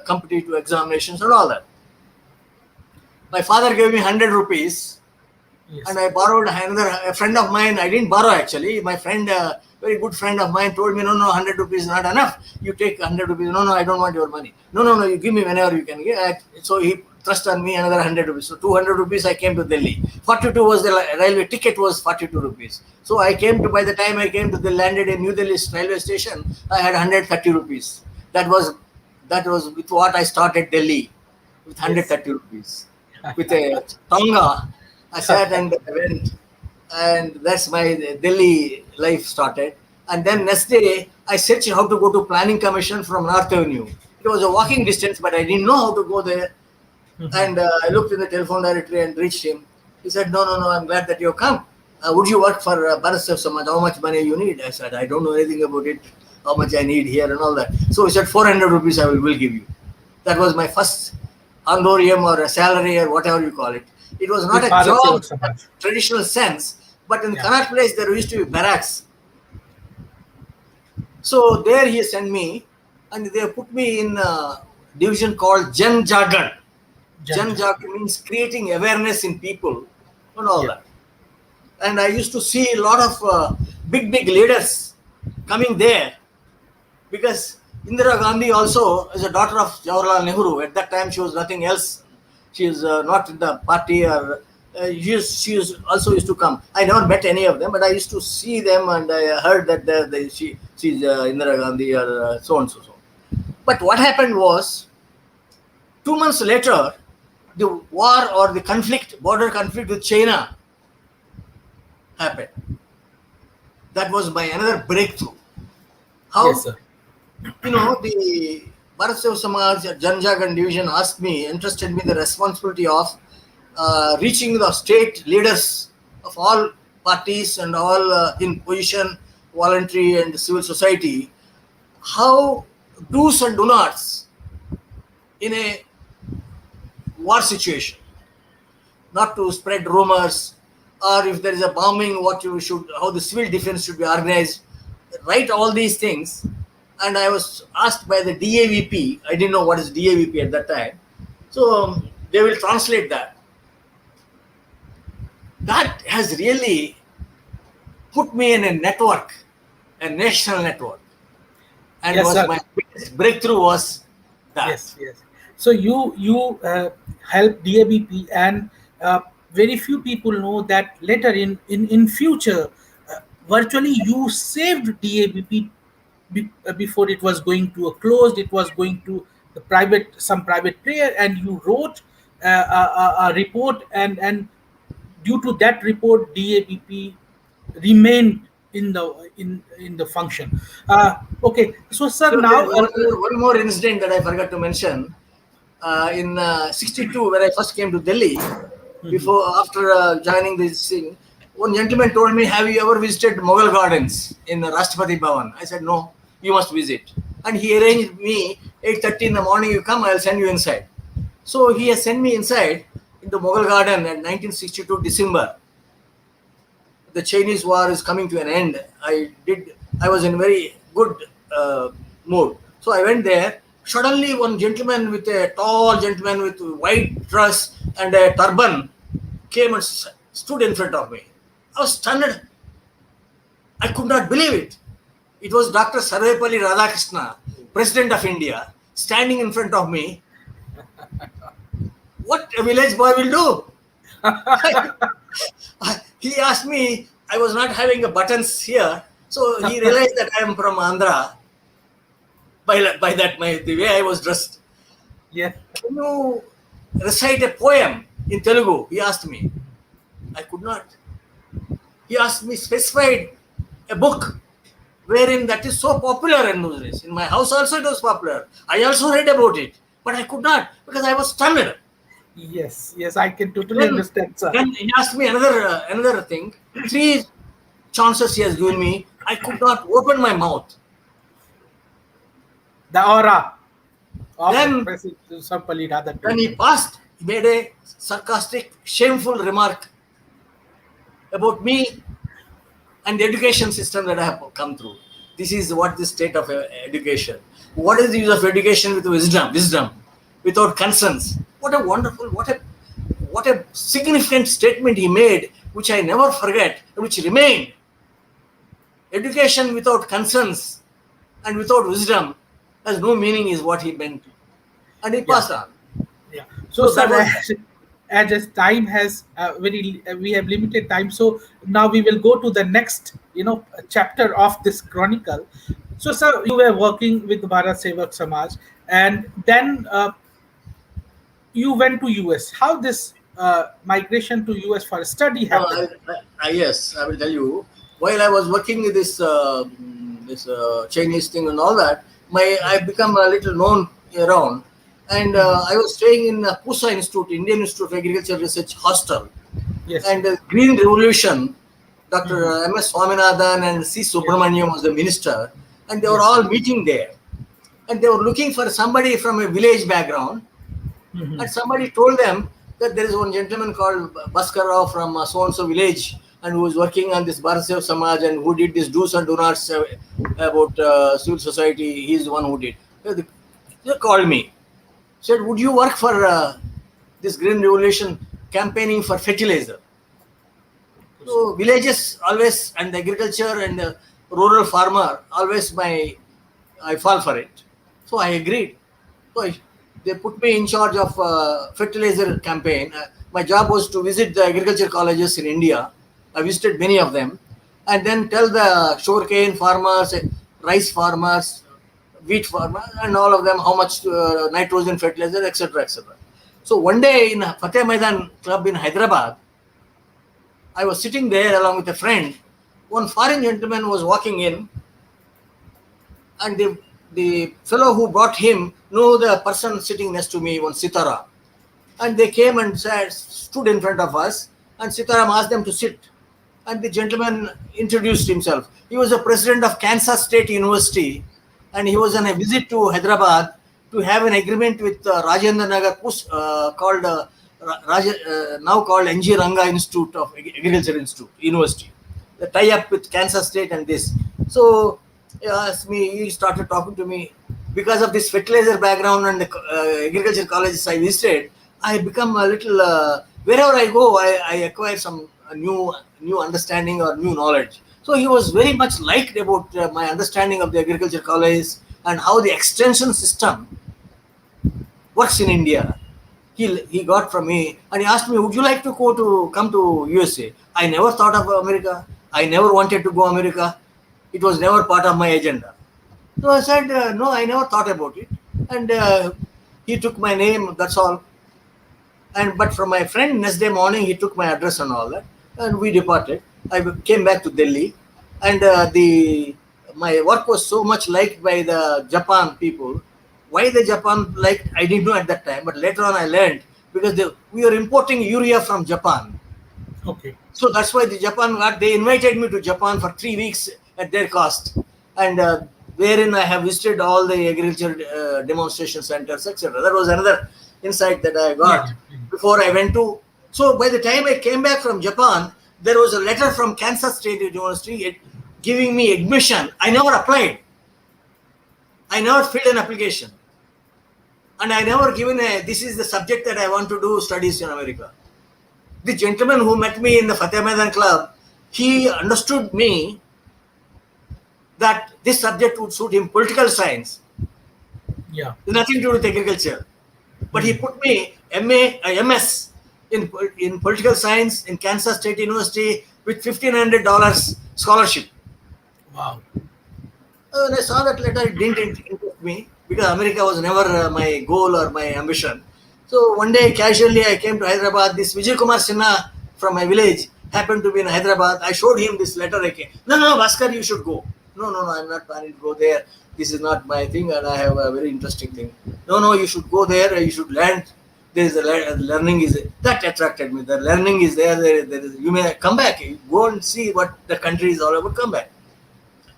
compete to examinations and all that. My father gave me 100 rupees, and I borrowed a friend of mine. I didn't borrow actually. My friend, very good friend of mine, told me, no, 100 rupees is not enough. You take 100 rupees. No, I don't want your money. No, you give me whenever you can get. So he thrust on me another 100 rupees. So 200 rupees I came to Delhi. 42 was the railway ticket was 42 rupees. So I came to, by the time I came to the landed in New Delhi railway station, I had 130 rupees. That was with what I started Delhi, with 130 rupees. With a tonga, I sat and went, and that's my Delhi life started. And then next day, I searched how to go to Planning Commission from North Avenue. It was a walking distance, but I didn't know how to go there. And I looked in the telephone directory and reached him. He said, no, I'm glad that you come. Would you work for Bharat Samaj? How much money you need? I said, I don't know anything about it, how much I need here and all that. So he said, 400 rupees I will give you. That was my first honorarium or a salary or whatever you call it. It was not a job in the traditional sense, but in the Kannaught place there used to be barracks. So there he sent me, and they put me in a division called Jan Jagan. Jan Jagan means creating awareness in people and all that. And I used to see a lot of big leaders coming there, because Indira Gandhi also is a daughter of Jawaharlal Nehru. At that time, she was nothing else. She is not in the party, or she also used to come. I never met any of them, but I used to see them, and I heard that she's Indira Gandhi or so and so. But what happened was, 2 months later, the war or the border conflict with China happened. That was my another breakthrough. How? Yes, sir. The Bharat Seva Samaj Jan Jagan division entrusted me the responsibility of reaching the state leaders of all parties and all in position, voluntary and civil society, how do's and do nots in a war situation, not to spread rumors, or if there is a bombing, how the civil defense should be organized, write all these things. And I was asked by the DAVP, I didn't know what is DAVP at that time, so they will translate that. that has really put me in a network, a national network, and Yes, was sir. my biggest breakthrough was that. Yes, yes. So you help DABP, and very few people know that later in future, virtually you saved DABP before it was going to a closed. It was going to the private, some private player, and you wrote a report, and due to that report, DABP remained in the function. Okay, so sir, So there now is one more incident that I forgot to mention. In '62, when I first came to Delhi, before after joining this thing, one gentleman told me, "Have you ever visited Mughal Gardens in Rashtrapati Bhavan?" I said, "No, you must visit." And he arranged me 8:30 in the morning. You come, I'll send you inside. So he has sent me inside in the Mughal Garden in 1962 December. The Chinese war is coming to an end. I was in very good mood. So I went there. Suddenly, one gentleman with a tall gentleman with white dress and a turban came and stood in front of me. I was stunned. I could not believe it. It was Dr. Sarvepalli Radhakrishna, President of India, standing in front of me. What a village boy will do. He asked me, I was not having a buttons here, so he realized that I am from Andhra by that the way I was dressed. yeah. Can you recite a poem in Telugu? He asked me. I could not. He asked me specified a book wherein that is so popular in those days. In my house also it was popular. I also read about it, but I could not because I was stunned. Yes, yes, I can totally Then, understand, sir. then he asked me another thing. Three chances he has given me. I could not open my mouth. The aura of Then President Sarvepalli when he Radhakrishnan. passed, he made a sarcastic, shameful remark about me and the education system that I have come through. This is what the state of education. What is the use of education with wisdom? Wisdom, without concerns. What a wonderful, what a significant statement he made, which I never forget, which remained. Education without concerns and without wisdom has no meaning, is what he meant. And he Yeah, passed on. yeah. So, So that sir, was as time has we have limited time, so now we will go to the next, chapter of this chronicle. So, sir, you were working with Bharat Sevak Samaj, and then you went to US. How this migration to US for study no, happened? yes, I will tell you. While I was working with this Chinese thing and all that, I become a little known around, and I was staying in Pusa Institute, Indian Institute of Agriculture Research Hostel, Yes. and Green Revolution. Dr. Mhm. M.S. Swaminathan and C. Yes. Subramaniam was the minister, and they were Yes. all meeting there, and they were looking for somebody from a village background. Mhm. And somebody told them that there is one gentleman called Bhaskara Rao from so and so village, and who is working on this Bharat Seva Samaj, and who did this do's and do nots about civil society. He is the one who did. They called me, said, "Would you work for this Green Revolution campaigning for fertilizer?" So villages always, and agriculture and rural farmer always I fall for it. So I agreed. So they put me in charge of fertilizer campaign. My job was to visit the agriculture colleges in India. I visited many of them, and then tell the sugarcane farmers, rice farmers, wheat farmers, and all of them how much nitrogen fertilizer, etc., etc. So one day in Fateh Maidan Club in Hyderabad, I was sitting there along with a friend. One foreign gentleman was walking in, and the fellow who brought him knew the person sitting next to me, one Sitara. And they came and stood in front of us, and Sitaram asked them to sit. And the gentleman introduced himself. He was the president of Kansas State University, and he was on a visit to Hyderabad to have an agreement with Rajendra Nagar, called now called NG Ranga Institute of Agriculture Institute University. The tie-up with Kansas State and this. So he asked me. He started talking to me because of this fertilizer background and the agriculture colleges I visited. I become a little wherever I go, I acquire some a new understanding or new knowledge. So he was very much liked about my understanding of the agriculture college and how the extension system works in India. He got from me and he asked me, "Would you like to come to USA?" I never thought of America. I never wanted to go America. It was never part of my agenda. So I said, "No, I never thought about it." And he took my name. That's all. And but from my friend, next day morning, he took my address and all that, and we departed. I came back to Delhi, and the my work was so much liked by the Japan people. Why the Japan liked, I didn't know at that time, but later on I learned because we were importing urea from Japan. Okay. So that's why the Japan they invited me to Japan for 3 weeks at their cost, and wherein I have visited all the agriculture demonstration centers, etc. That was another insight that I got Yeah. before I went to. So by the time I came back from Japan, there was a letter from Kansas State University giving me admission. I never applied. I never filled an application, and I never given a. This is the subject that I want to do studies in America. The gentleman who met me in the Fateh Maidan Club, he understood me that this subject would suit him, political science, Yeah. nothing to do with agriculture. But he put me MS in political science in Kansas State University with $1,500 scholarship. Wow. When I saw that letter, it didn't interest me because America was never my goal or my ambition. So one day, casually, I came to Hyderabad. This Vijay Kumar Sinha from my village happened to be in Hyderabad. I showed him this letter. I came, no, Bhaskar, you should go. No, I'm not planning to go there. This is not my thing, and I have a very interesting thing. No, you should go there. You should learn. There is learning is that attracted me. The learning is there. There is, you may come back. Go and see what the country is all about. Come back.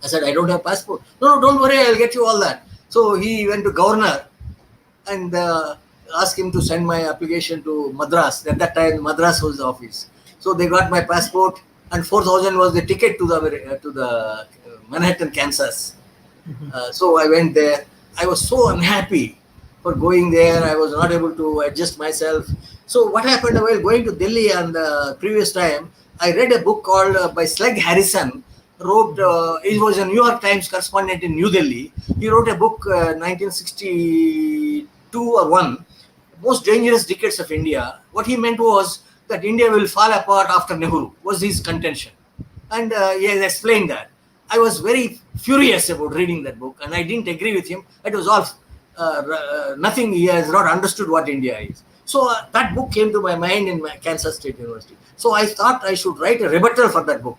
I said, I don't have passport. No, don't worry. I'll get you all that. So he went to governor and asked him to send my application to Madras. At that time, Madras was the office. So they got my passport, and 4,000 was the ticket to the Manhattan, Kansas. So I went there. I was so unhappy for going there. I was not able to adjust myself. So what happened while going to Delhi on the previous time, I read a book called by Sleg Harrison. Wrote, he was a New York Times correspondent in New Delhi. He wrote a book, 1962 or 1, Most Dangerous Decades of India. What he meant was that India will fall apart after Nehru, was his contention. And he has explained that. I was very furious about reading that book, and I didn't agree with him. It was all nothing. He has not understood what India is. So that book came to my mind in my Kansas State University. So I thought I should write a rebuttal for that book.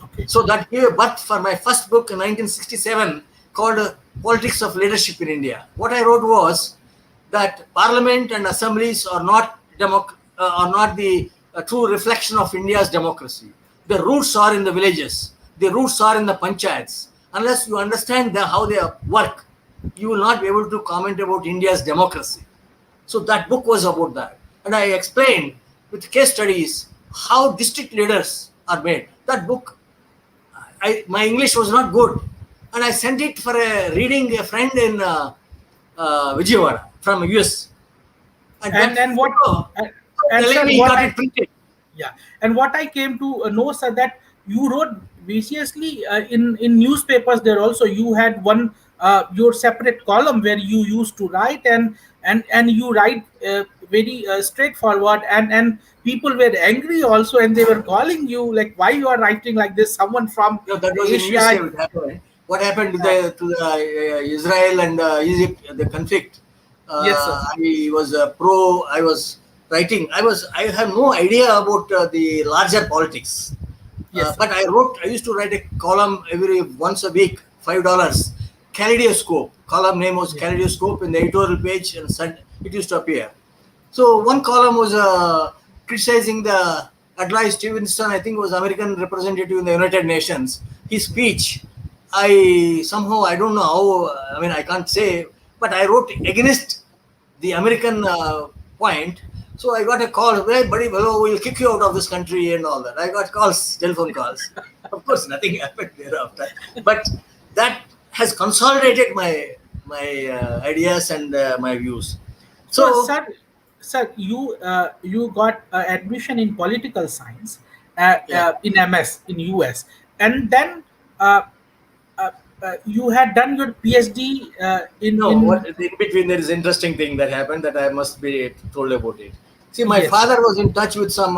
Okay. So that gave birth for my first book in 1967 called Politics of Leadership in India. What I wrote was that parliament and assemblies are not the true reflection of India's democracy. The roots are in the villages. The roots are in the panchayats. Unless you understand how they work, you will not be able to comment about India's democracy. So that book was about that. And I explained with case studies how district leaders are made. That book, my English was not good. And I sent it for a reading a friend in Vijayawada from US. And what and telling sir, me he what got I it printed. yeah, and what I came to know, sir, that you wrote viciously in newspapers. There also you had one your separate column where you used to write, and you write very straightforward, and people were angry also, and they were calling you like, why you are writing like this? Someone from No, that was in USA. Asia. It happened. What happened to the Israel and Egypt, the conflict? Yes, sir. I was pro. I was writing. I have no idea about the larger politics. Yes, sir. But I used to write a column once a week, $5. Kaleidoscope. Column name was Kaleidoscope in the editorial page, and it used to appear. So one column was criticizing the Adlai Stevenson, I think was American representative in the United Nations. His speech, I don't know how, I mean, I can't say, but I wrote against the American point. So I got a call, hey buddy, hello, we'll kick you out of this country and all that. I got calls, telephone calls. Of course, nothing happened thereafter. But that has consolidated my ideas and my views. So, So, sir, you got admission in political science Yeah. in MS in US, and then uh, you had done your PhD No, what in in between there is interesting thing that happened that I must be told about it. See, my yes, sir. father was in touch with some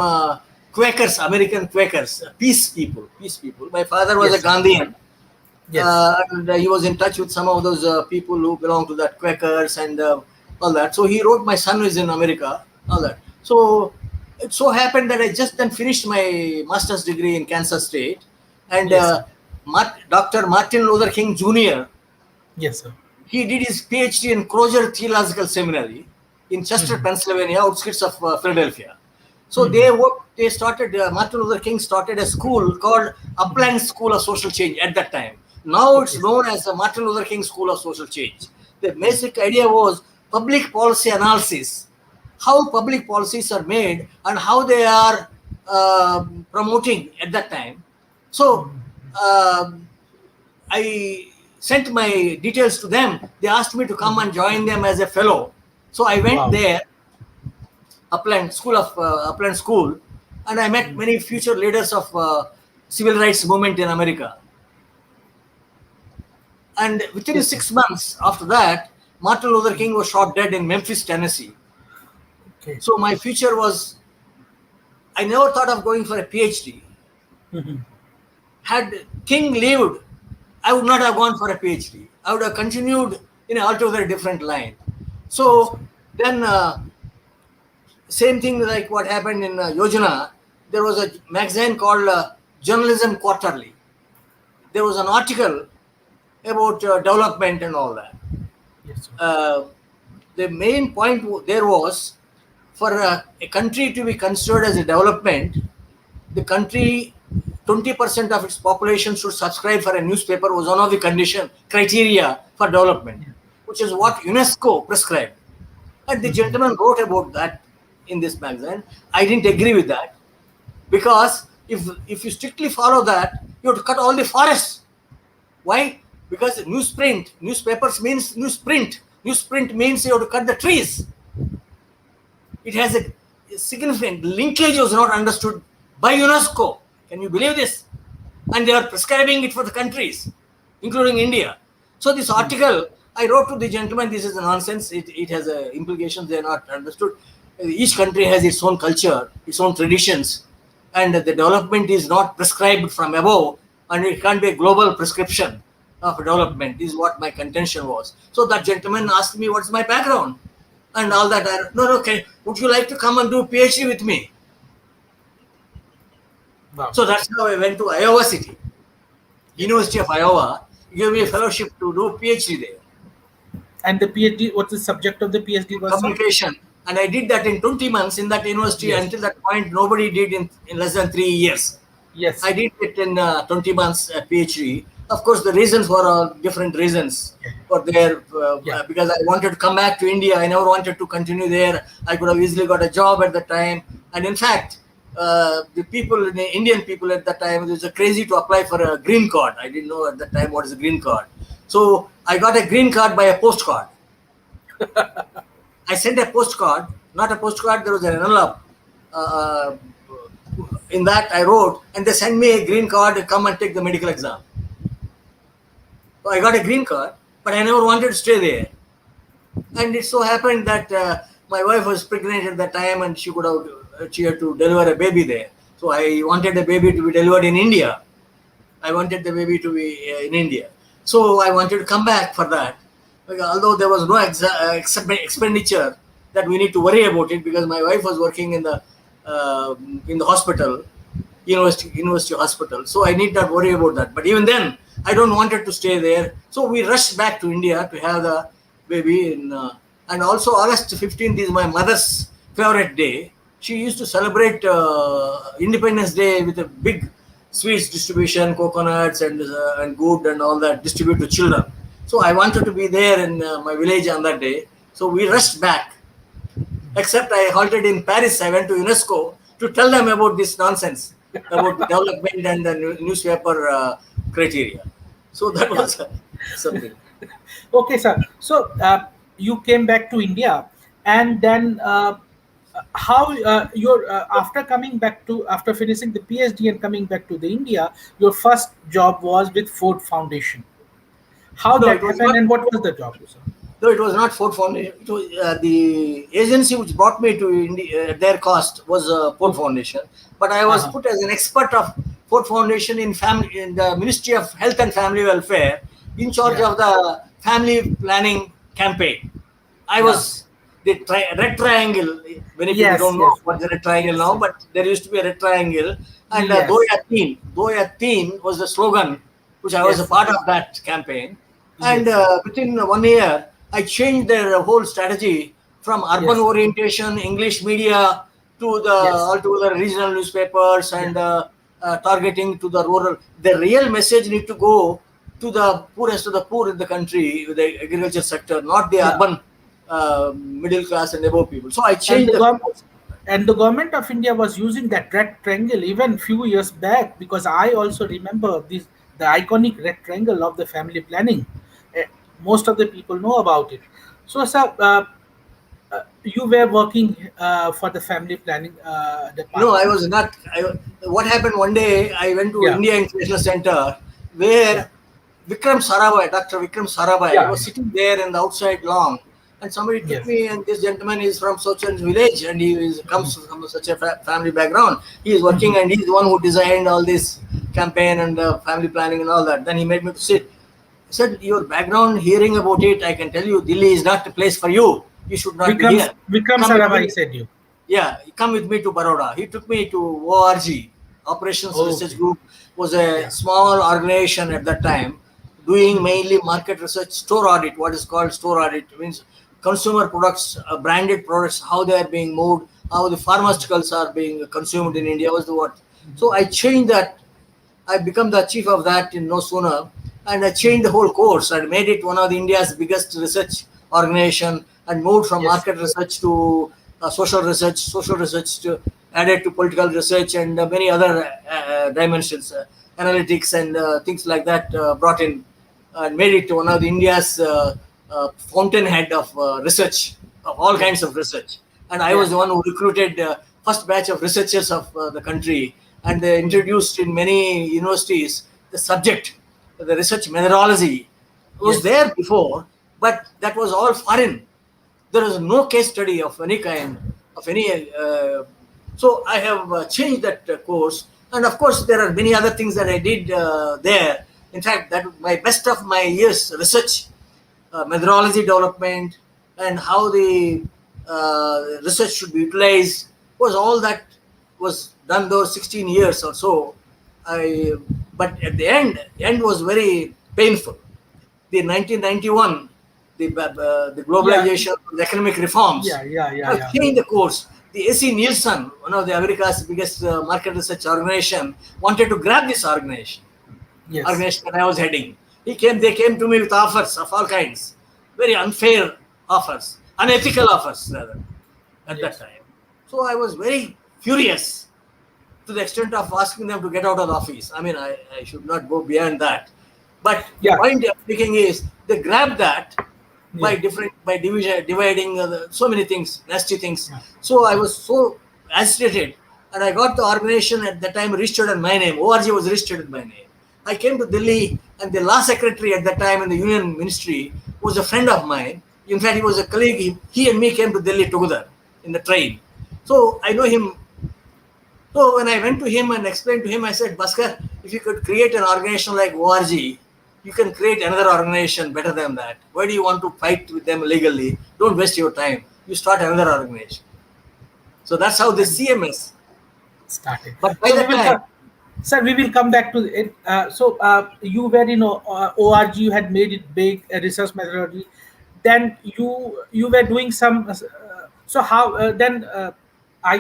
Quakers, American Quakers, peace people, peace people. My father was a Yes, sir. Gandhian, Yes, and he was in touch with some of those people who belong to that Quakers and all that. So he wrote, "My son is in America," all that. So it so happened that I just then finished my master's degree in Kansas State, and yes, sir. Dr. Martin Luther King Jr. Yes, sir. He did his PhD in Crozer Theological Seminary in Chester, Mhm. Pennsylvania, outskirts of Philadelphia. So Mhm. they started, Martin Luther King started a school called Mhm. Upland School of Social Change at that time. Now it's Okay, sir. known as the Martin Luther King School of Social Change. The Mhm. basic idea was public policy analysis, how public policies are made and how they are promoting at that time. So Mhm. um I sent my details to them. They asked me to come Mhm. and join them as a fellow. So I went Wow. there, Upland School, and I met Mhm. many future leaders of civil rights movement in America. And within Yes, sir. 6 months after that, Martin Luther Mhm. King was shot dead in Memphis, Tennessee. Okay. So my future was, I never thought of going for a PhD. Mhm. Had King lived, I would not have gone for a PhD. I would have continued in an altogether different line. Yes, sir. So then, same thing like what happened in Yojana, there was a magazine called Journalism Quarterly. There was an article about development and all that. Yes, sir. Uh, the main point there was for a country to be considered as a development, the country 20% of its population should subscribe for a newspaper was one of the condition criteria for development, Yeah. which is what UNESCO prescribed. And the Mhm. gentleman wrote about that in this magazine. I didn't agree with that because if you strictly follow that, you have to cut all the forests. Why? Because newsprint, newspapers means newsprint. Newsprint means you have to cut the trees. It has a significant linkage was not understood by UNESCO. Can you believe this? And they are prescribing it for the countries, including India. So this Mhm. article, I wrote to the gentleman, this is a nonsense. It has implications they are not understood. Each country has its own culture, its own traditions, and the development is not prescribed from above, and it can't be a global prescription of development. Is what my contention was. So that gentleman asked me, "What's my background?" and all that. No, no, okay. Would you like to come and do PhD with me? Wow. So that's how I went to Iowa City, Yes, sir. University of Iowa. Gave me a Yes. fellowship to do PhD there, And the PhD, what the subject of the PhD was, sir? communication. And I did that in 20 months in that university. Yes. Until that point, nobody did in less than 3 years. Yes. I did it in 20 months PhD. Of course, the reasons were different reasons Yeah. for there Yeah. because I wanted to come back to India. I never wanted to continue there. I could have easily got a job at the time. And in fact, the people, the Indian people at that time, it was crazy to apply for a green card. I didn't know at that time what is a green card. So I got a green card by a postcard. I sent a postcard, not a postcard, there was an envelope. Uh, in that I wrote, and they sent me a green card to come and take the medical exam. So I got a green card, but I never wanted to stay there. And it so happened that my wife was pregnant at that time, and she had to deliver a baby there. So I wanted the baby to be delivered in India. I wanted the baby to be in India. So I wanted to come back for that. Although there was no expenditure that we need to worry about it because my wife was working in the hospital, university hospital. So I need not worry about that. But even then, I don't wanted to stay there. So we rushed back to India to have the baby. And also August 15th is my mother's favorite day. She used to celebrate Independence Day with a big sweets distribution, coconuts and good and all that distribute to children. So I wanted to be there in my village on that day. So we rushed back. Except I halted in Paris. I went to UNESCO to tell them about this nonsense about the development and the newspaper criteria. So that Yeah. was something. Okay, sir. So you came back to India, and then how your after coming back to after finishing the PhD and coming back to the India, your first job was with Ford Foundation. How No, that it was happened not. and what was the job, sir? No, it was not Ford Foundation. It was the agency which brought me to India at their cost was Ford Okay. Foundation. But I was Uh-huh. put as an expert of Ford Foundation in the Ministry of Health and Family Welfare, in charge Yeah. of the family planning campaign. I Yeah. was the red triangle. Many people Yes. don't know Yes. what's the red triangle Yes, now, sir. but there used to be a red triangle. And Yes. Doya Teen was the slogan, which I was a Yes, sir. part of that campaign. And Yes, sir. within 1 year, I changed their whole strategy from urban Yes, sir. orientation, English media, to the Yes. altogether regional newspapers Yeah. and targeting to the rural. The real message need to go to the poorest of the poor in the country, the agriculture sector, not the Yeah. urban middle class and above people. So I And changed the the gov- course. and the government of India was using that red triangle even few years back, because I also remember this the iconic red triangle of the family planning. Eh, Most of the people know about it. So, sir, you were working for the family planning No, I department. was not. What happened one day? I went to Yeah, India International Center, yeah, where Dr. Vikram Sarabhai yeah, was sitting there in the outside lawn, and somebody took yes, me. And this gentleman is from such a village, and comes from such a family background. He is working, and he's the one who designed all this campaign and family planning and all that. Then he made me to sit. He said, "Your background, hearing about it, I can tell you, Delhi is not the place for you. You should not be here. Vikram Come with Sarabhai me." said you. Yeah, he come with me to Baroda. He took me to ORG, Operations Research Okay, Group, was a yeah, small organization at that time, doing Mhm. mainly market research, store audit. What is called store audit means consumer products, branded products, how they are being moved, how the pharmaceuticals are being consumed in India was the what. So I changed that. I become the chief of that in no sooner, and I changed the whole course and made it one of the India's biggest research organization, and moved from Yes, market research to social research to added to political research and many other dimensions, analytics and things like that brought in, and made it one of the India's fountainhead of research, of all yeah, kinds of research. And I yeah, was the one who recruited first batch of researchers of the country, and they introduced in many universities the subject, the research methodology was yes, there before, but that was all foreign. There was no case study of any kind, of any. So I have changed that course, and of course there are many other things that I did there. In fact, that my best of my years research, methodology development, and how the research should be utilized was all that was done those 16 years or so. I But at the end was very painful. The 1991, the yeah, globalization, the economic reforms yeah, yeah, yeah, have yeah. changed the course. The AC Nielsen, one of the America's biggest market research organization, wanted to grab this Yes, organization that I was heading. They came to me with offers of all kinds, very unfair offers, unethical offers rather, at that yes, time. So I was very furious, to the extent of asking them to get out of the office. I mean, I should not go beyond that. But the yeah, point I'm making is they grab that yeah, by dividing so many things, nasty things. yeah. So I was so agitated, and I got the organization at the time registered in my name. ORG was registered in my name. I came to Delhi, and the law secretary at that time in the union ministry was a friend of mine. In fact, he was a colleague. He and me came to Delhi together in the train. So I know him. So when I went to him and explained to him, I said, Bhaskar, if you could create an organization like ORG, you can create another organization better than that. Why do you want to fight with them legally? Don't waste your time. You start another organization. So that's how the And CMS. started. But by So we that will time, come, sir. We will come back to it. You were in ORG. You had made it big, research methodology. Then you were doing some. So how then? I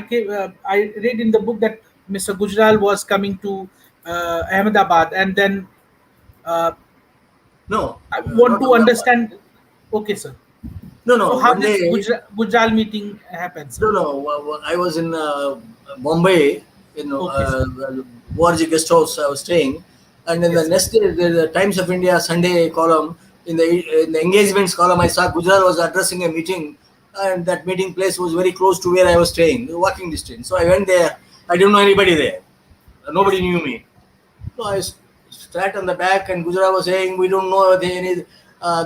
read in the book that Mr. Gujral was coming to Ahmedabad, and then uh, no, I want not to Ahmedabad. understand. Okay, sir. No, So no, how one this day, Gujral meeting happened, sir? I was in Bombay, in Okay, sir. ORG guest house I was staying. And in the Yes, sir. next day, the Times of India Sunday column, in the engagements column, I saw Gujarat was addressing a meeting and that meeting place was very close to where I was staying, walking distance. So I went there. I didn't know anybody there. Yes. Nobody knew me. So I sat on the back, and Gujarat was saying, "We don't know any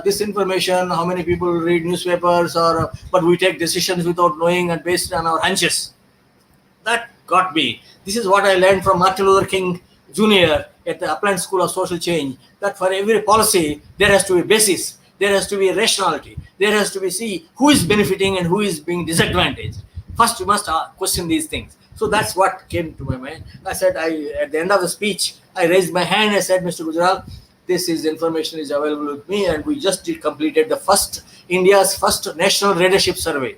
this information. How many people read newspapers, or but we take decisions without knowing and based on our hunches." That got me. This is what I learned from Martin Luther King Jr. at the Upland School of Social Change. That for every policy there has to be a basis, there has to be a rationality, there has to be see who is benefiting and who is being disadvantaged. First, you must question these things. So that's what came to my mind. I said, at the end of the speech, I raised my hand. I said, Mr. Gujral, this is information is available with me, and we just completed the first India's first national readership survey,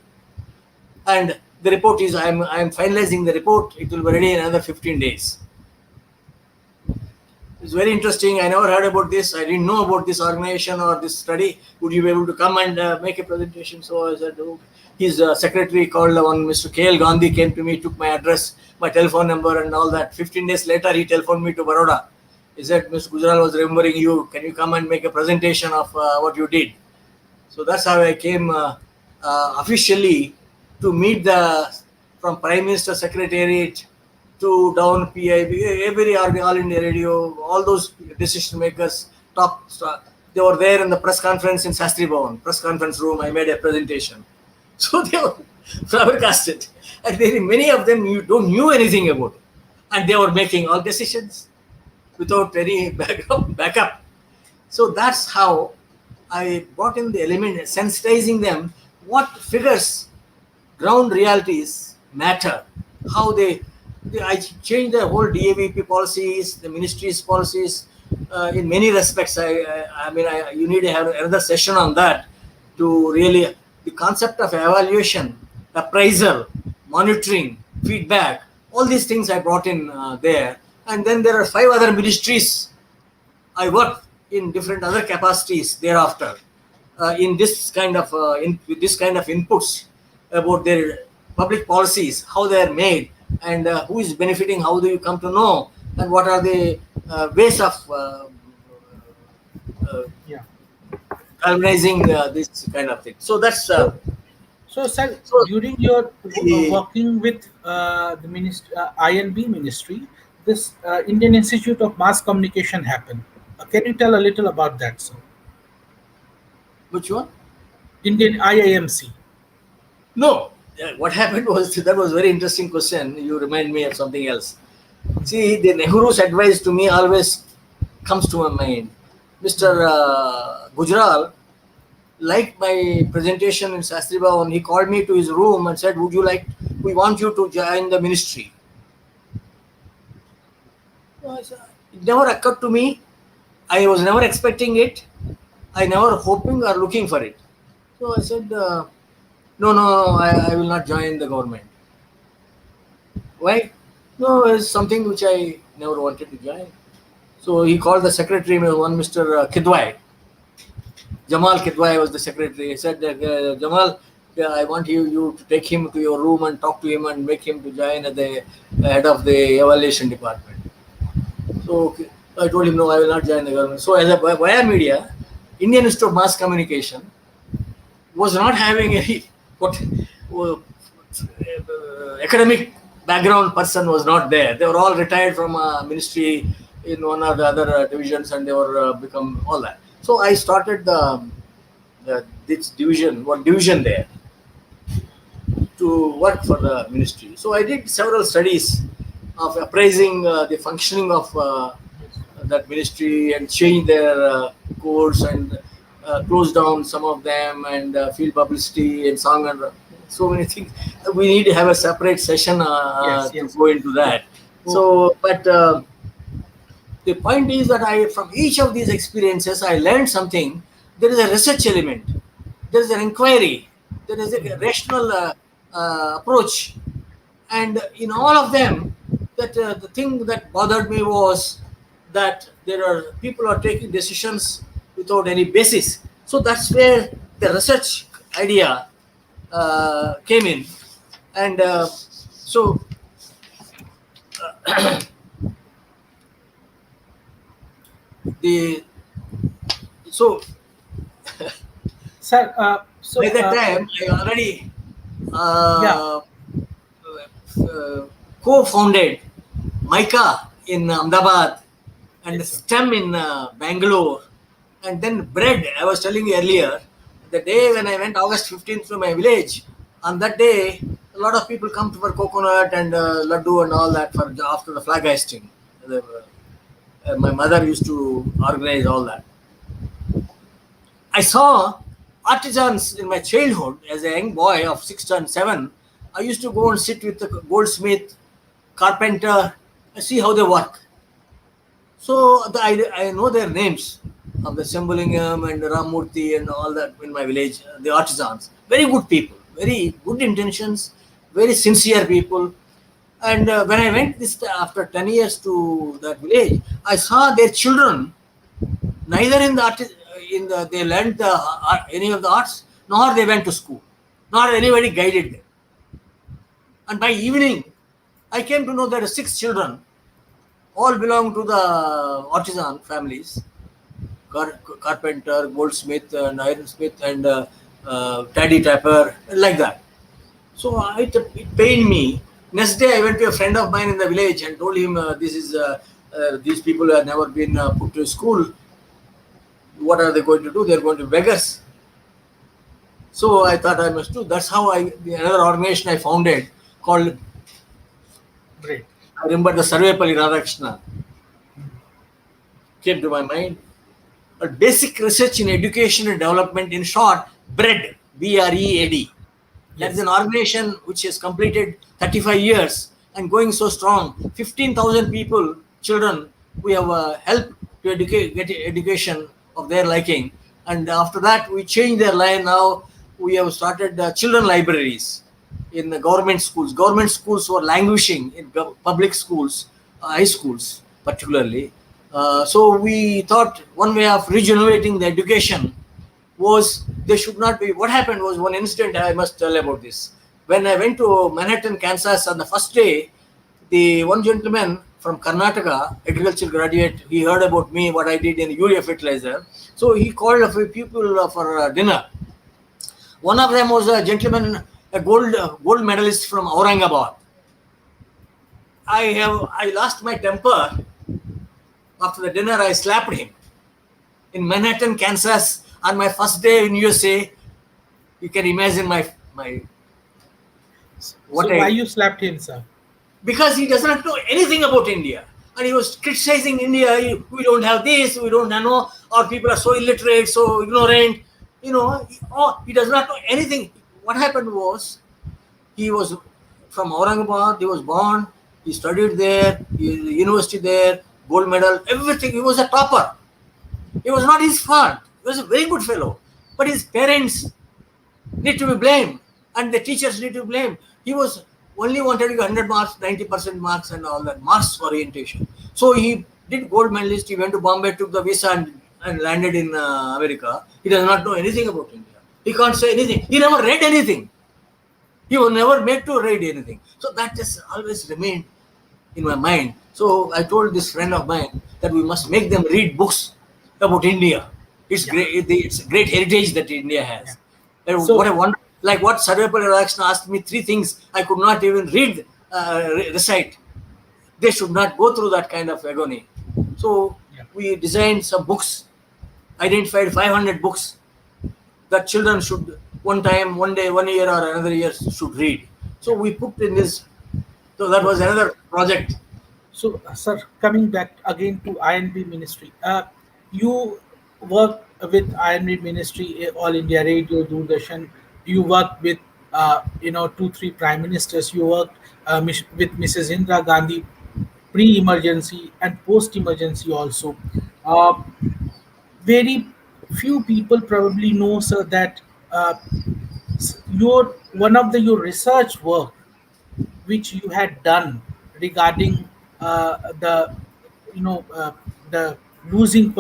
and the report is I'm finalizing the report. It will be ready in another 15 days. It's very interesting. I never heard about this. I didn't know about this organization or this study. Would you be able to come and make a presentation? So I said, oh. His secretary called one Mr. K.L. Gandhi, came to me, took my address, my telephone number, and all that. 15 days later, he telephoned me to Baroda. He said, Mr. Gujral was remembering you. Can you come and make a presentation of what you did? So that's how I came officially to meet from Prime Minister Secretariat to down PIB, every All India Radio, all those decision makers, they were there in the press conference in Sastri Bhavan, press conference room. I made a presentation. So they were flabbergasted. And many of them you don't knew anything about it. And they were making all decisions without any backup. So that's how I brought in the element, sensitizing them what figures, ground realities matter, how I changed the whole DAVP policies, the ministry's policies in many respects. You need to have another session on that to really, the concept of evaluation, appraisal, monitoring, feedback, all these things I brought in there. And then there are 5 other ministries I worked in different other capacities thereafter in this kind of with this kind of inputs about their public policies, how they are made, and who is benefiting, how do you come to know, and what are the ways of Yeah. organizing this kind of thing. So that's So, so sir, so during your the, working with the INB ministry, this Indian Institute of Mass Communication happened. Can you tell a little about that, sir? which one? Indian IIMC. No. What happened was, that was a very interesting question. You remind me of something else. See, the Nehru's advice to me always comes to my mind. Mr. Gujral liked my presentation in Sastri Bhavan. He called me to his room and said, we want you to join the ministry. So I said, it never occurred to me. I was never expecting it. I never hoping or looking for it. So I said, no, I will not join the government. Why? No, it's something which I never wanted to join. So he called the secretary, one Mr. Kidwai. Jamal Kidwai was the secretary. He said, Jamal, I want you to take him to your room and talk to him and make him to join as the head of the evaluation department. So I told him, no, I will not join the government. So as a via media, Indian Institute of Mass Communication was not having any academic background person was not there. They were all retired from a ministry in one or the other divisions, and they were become all that. So I started this division there to work for the ministry. So I did several studies of appraising the functioning of that ministry and change their course and close down some of them and field publicity and song and so many things. We need to have a separate session to go into that. So, but the point is that from each of these experiences, I learned something. There is a research element. There is an inquiry. There is a rational approach. And in all of them, that the thing that bothered me was that there are people are taking decisions without any basis. So that's where the research idea came in. And so the so sir. By that time, I already Yeah, uh, co-founded Mica in Ahmedabad and yes, sir. STEM in Bangalore, and then bread. I was telling you earlier, the day Yes, when I went August 15th to my village, on that day, a lot of people come to for coconut and laddu and all that for after the flag hoisting. My mother used to organize all that. I saw artisans in my childhood as a young boy of 6 and 7. I used to go and sit with the goldsmith, carpenter, and see how they work. So I know their names of the Sembalingam and Ramurthy and all that in my village, the artisans. Very good people, very good intentions, very sincere people. And when I went this after 10 years to that village, I saw their children neither in the they learned any of the arts, nor they went to school, nor anybody guided them. And by evening, I came to know that 6 children all belong to the artisan families, carpenter, goldsmith, and ironsmith, and taddy tapper, like that. So it pained me. Next day, I went to a friend of mine in the village and told him, "This is these people have never been put to school. What are they going to do? They're going to be beggars." So I thought I must do. That's how another organization I founded called, great. I remember the Sarvepalli Radhakrishna came to my mind. A basic research in education and development, in short, BREAD, BREAD. That's Yes, an organization which has completed 35 years and going so strong. 15,000 people, children, we have helped to get education of their liking. And after that, we changed their line. Now we have started children libraries in the government schools. Government schools were languishing in public schools, high schools particularly. So we thought one way of regenerating the education was they should not be. What happened was one incident I must tell about this. When I went to Manhattan, Kansas on the first day, the one gentleman from Karnataka, agriculture graduate, he heard about me, what I did in urea fertilizer. So he called a few people for dinner. One of them was a gentleman, a gold medalist from Aurangabad. I lost my temper. After the dinner, I slapped him in Manhattan, Kansas, on my first day in USA. You can imagine my what so why I you slapped him, sir? because he does not know anything about India, and he was criticizing India. We don't have this, we don't know, our people are so illiterate, so ignorant. He does not know anything. What happened was he was from Aurangabad. He was born. He studied there. University there. Gold medal. Everything. He was a topper. It was not his fault. He was a very good fellow. But his parents need to be blamed. And the teachers need to be blamed. He was only wanted to get 100 marks, 90% marks and all that. Marks orientation. So he did gold medalist. He went to Bombay, took the visa and landed in America. He does not know anything about India. He can't say anything. He never read anything. He was never made to read anything. So that just always remained in my mind. So I told this friend of mine that we must make them read books about India. It's Yeah, great. It's a great heritage that India yeah. has. And what So a wonder! Like what Sarvepalli Radhakrishnan asked me 3 things I could not even read, recite. They should not go through that kind of agony. So yeah, we designed some books, identified 500 books that children should one time, one day, 1 year or another year should read. So yeah. we put in this. So that was Okay. another project. So, sir, coming back again to INB Ministry, you work with INB Ministry, All India Radio, Doordarshan. You work with, 2, 3 prime ministers. You worked with Mrs. Indira Gandhi, pre-emergency and post-emergency also. Uh, Very few people probably know, sir, that your one of your research work which you had done regarding the you know the losing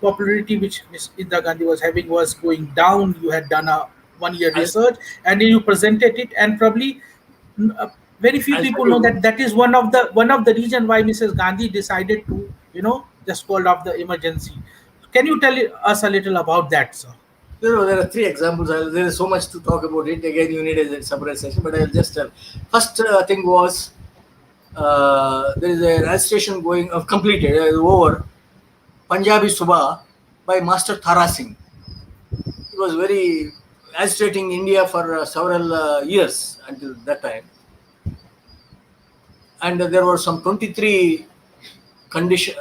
popularity which Ms. Indira Gandhi was having was going down. You had done a 1 year I'll, research and then you presented it, and probably mm, uh, very few I'll tell people know you. that that is one of the reason why Mrs. Gandhi decided to just called off the emergency. Can you tell us a little about that, sir? There are three examples. There is so much to talk about it. Again, you need a separate session, but I'll just tell. First thing was there is a registration going completed over Punjabi Subha by Master Tara Singh. It was very agitating India for several years until that time, and there were some 23 condition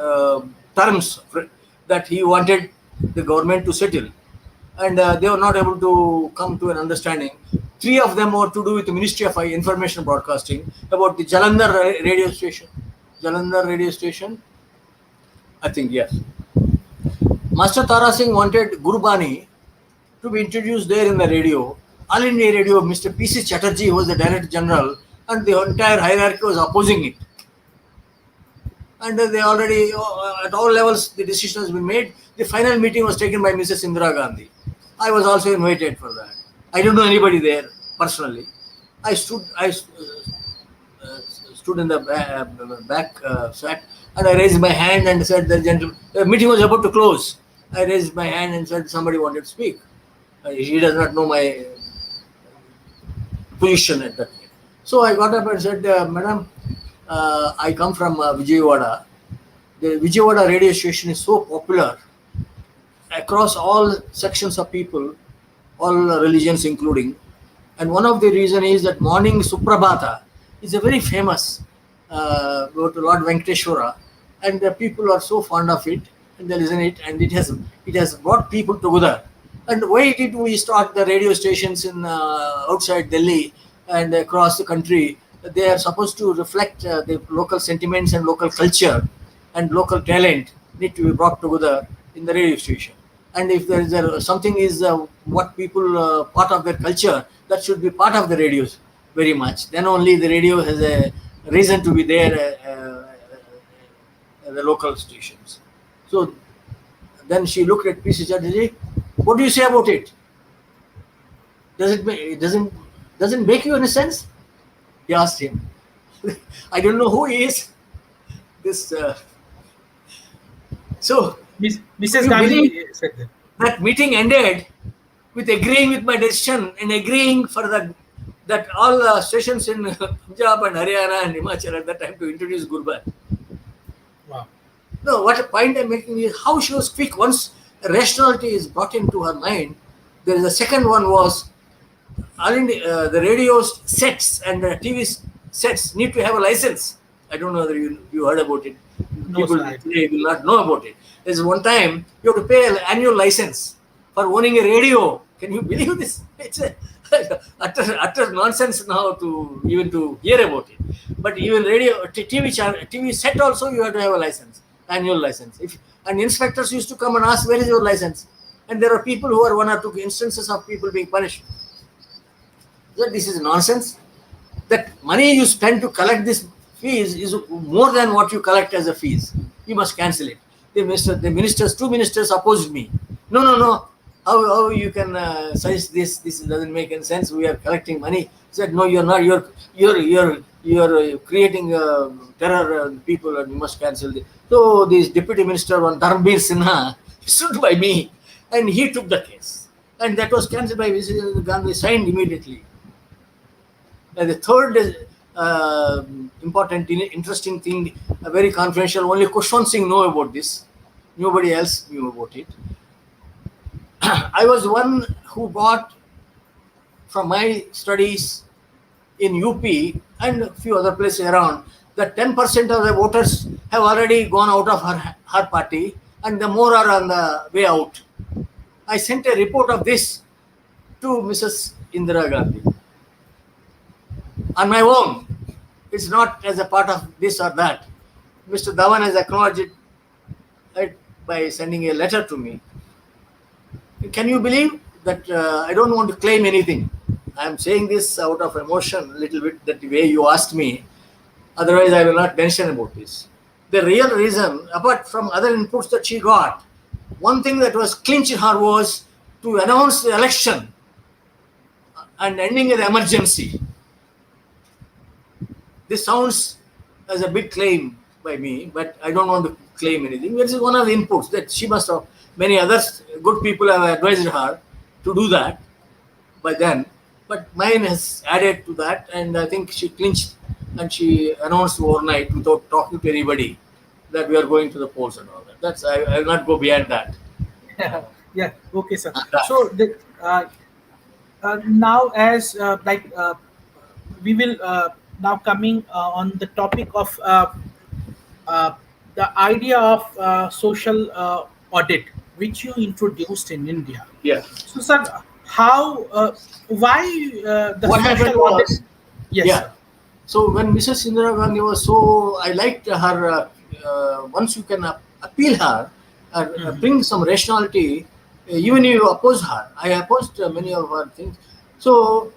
terms that he wanted the government to settle, and they were not able to come to an understanding. Three of them were to do with the Ministry of Information Broadcasting about the Jalandhar radio station. Jalandhar radio station, I think, yes. Master Tara Singh wanted Gurbani to be introduced there in the radio. All India Radio, Mr. P.C. Chatterjee was the Director General, and the entire hierarchy was opposing it. And they already, at all levels, the decision has been made. The final meeting was taken by Mrs. Indira Gandhi. I was also invited for that. I don't know anybody there personally. I stood in the back sat, and I raised my hand and said, the meeting was about to close. I raised my hand and said somebody wanted to speak. He does not know my position at that time. So I got up and said, Madam, I come from Vijayawada. The Vijayawada radio station is so popular across all sections of people, all religions including. And one of the reasons is that morning Suprabhata is a very famous go to Lord Venkateshwara, and the people are so fond of it, and they listen it, and it has brought people together. And why did we start the radio stations in outside Delhi and across the country? They are supposed to reflect the local sentiments and local culture and local talent need to be brought together in the radio station. And if there is something is what people part of their culture, that should be part of the radios very much. Then only the radio has a reason to be there at the local stations. So then she looked at P.C. Chatterjee. What do you say about it? Doesn't make you any sense? He asked him. I don't know who he is. This so Mrs. you Gandhi believe said that. that meeting ended with agreeing with my decision and agreeing for that all the stations in Punjab and Haryana and Himachal at that time to introduce Gurban. Wow. No, what a point I'm making is how she was quick. Once rationality is brought into her mind, there is a second one was the radio sets and the TV sets need to have a license. I don't know whether you heard about it. No, People sir. today will not know about it. There's one time you have to pay an annual license for owning a radio. Can you believe this? It's a utter nonsense now to hear about it. But even radio, TV set also you have to have a license, annual license. And inspectors used to come and ask, where is your license? And there are people who are one or two instances of people being punished. So this is nonsense. That money you spend to collect this fees is more than what you collect as a fees. You must cancel it. Two ministers opposed me. No. How you can suggest this? This doesn't make any sense. We are collecting money. He said, no, you're not. You're creating terror on people, and you must cancel this. So this deputy minister, one Dharmbir Sinha, stood by me, and he took the case, and that was cancelled by Mrs. Gandhi, signed immediately. And the third important, interesting thing, very confidential, only Kushwant Singh knew about this. Nobody else knew about it. I was one who bought from my studies in UP and a few other places around that 10% of the voters have already gone out of her party and the more are on the way out. I sent a report of this to Mrs. Indira Gandhi on my own. It's not as a part of this or that. Mr. Dhawan has acknowledged it by sending a letter to me. Can you believe that I don't want to claim anything? I am saying this out of emotion a little bit, that the way you asked me. Otherwise, I will not mention about this. The real reason, apart from other inputs that she got, one thing that was clinching her was to announce the election and ending the emergency. This sounds as a big claim by me, but I don't want to claim anything. This is one of the inputs that she must have. Many others, good people have advised her to do that by then, but mine has added to that, and I think she clinched and she announced overnight without talking to anybody that we are going to the polls and all that. I will not go beyond that. Yeah. Okay, sir. That. So now, as we will now coming on the topic of uh, the idea of social audit, which you introduced in India. Yeah. So, sir, how, why the What happened social audit? was, Yes, yeah. sir. So when Mrs. Indira Gandhi was so, I liked her. Once you can appeal her, Mhm. bring some rationality, even if you oppose her. I opposed many of her things. So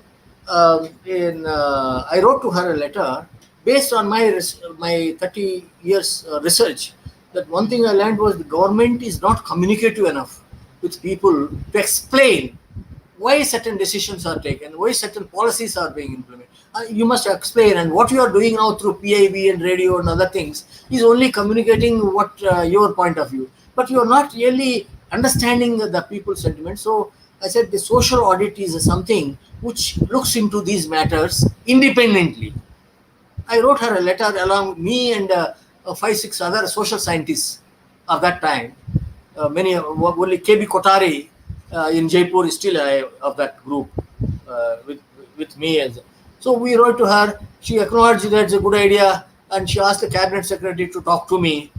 I wrote to her a letter based on my 30 years research. That one thing I learned was the government is not communicative enough with people to explain why certain decisions are taken, why certain policies are being implemented. You must explain, and what you are doing now through PIB and radio and other things is only communicating what your point of view, but you are not really understanding the people's sentiment. So I said the social audit is something which looks into these matters independently. I wrote her a letter along me and five, six other social scientists of that time. Many only KB Kotari in Jaipur is still of that group with me. So we wrote to her. She acknowledged that it's a good idea, and she asked the cabinet secretary to talk to me.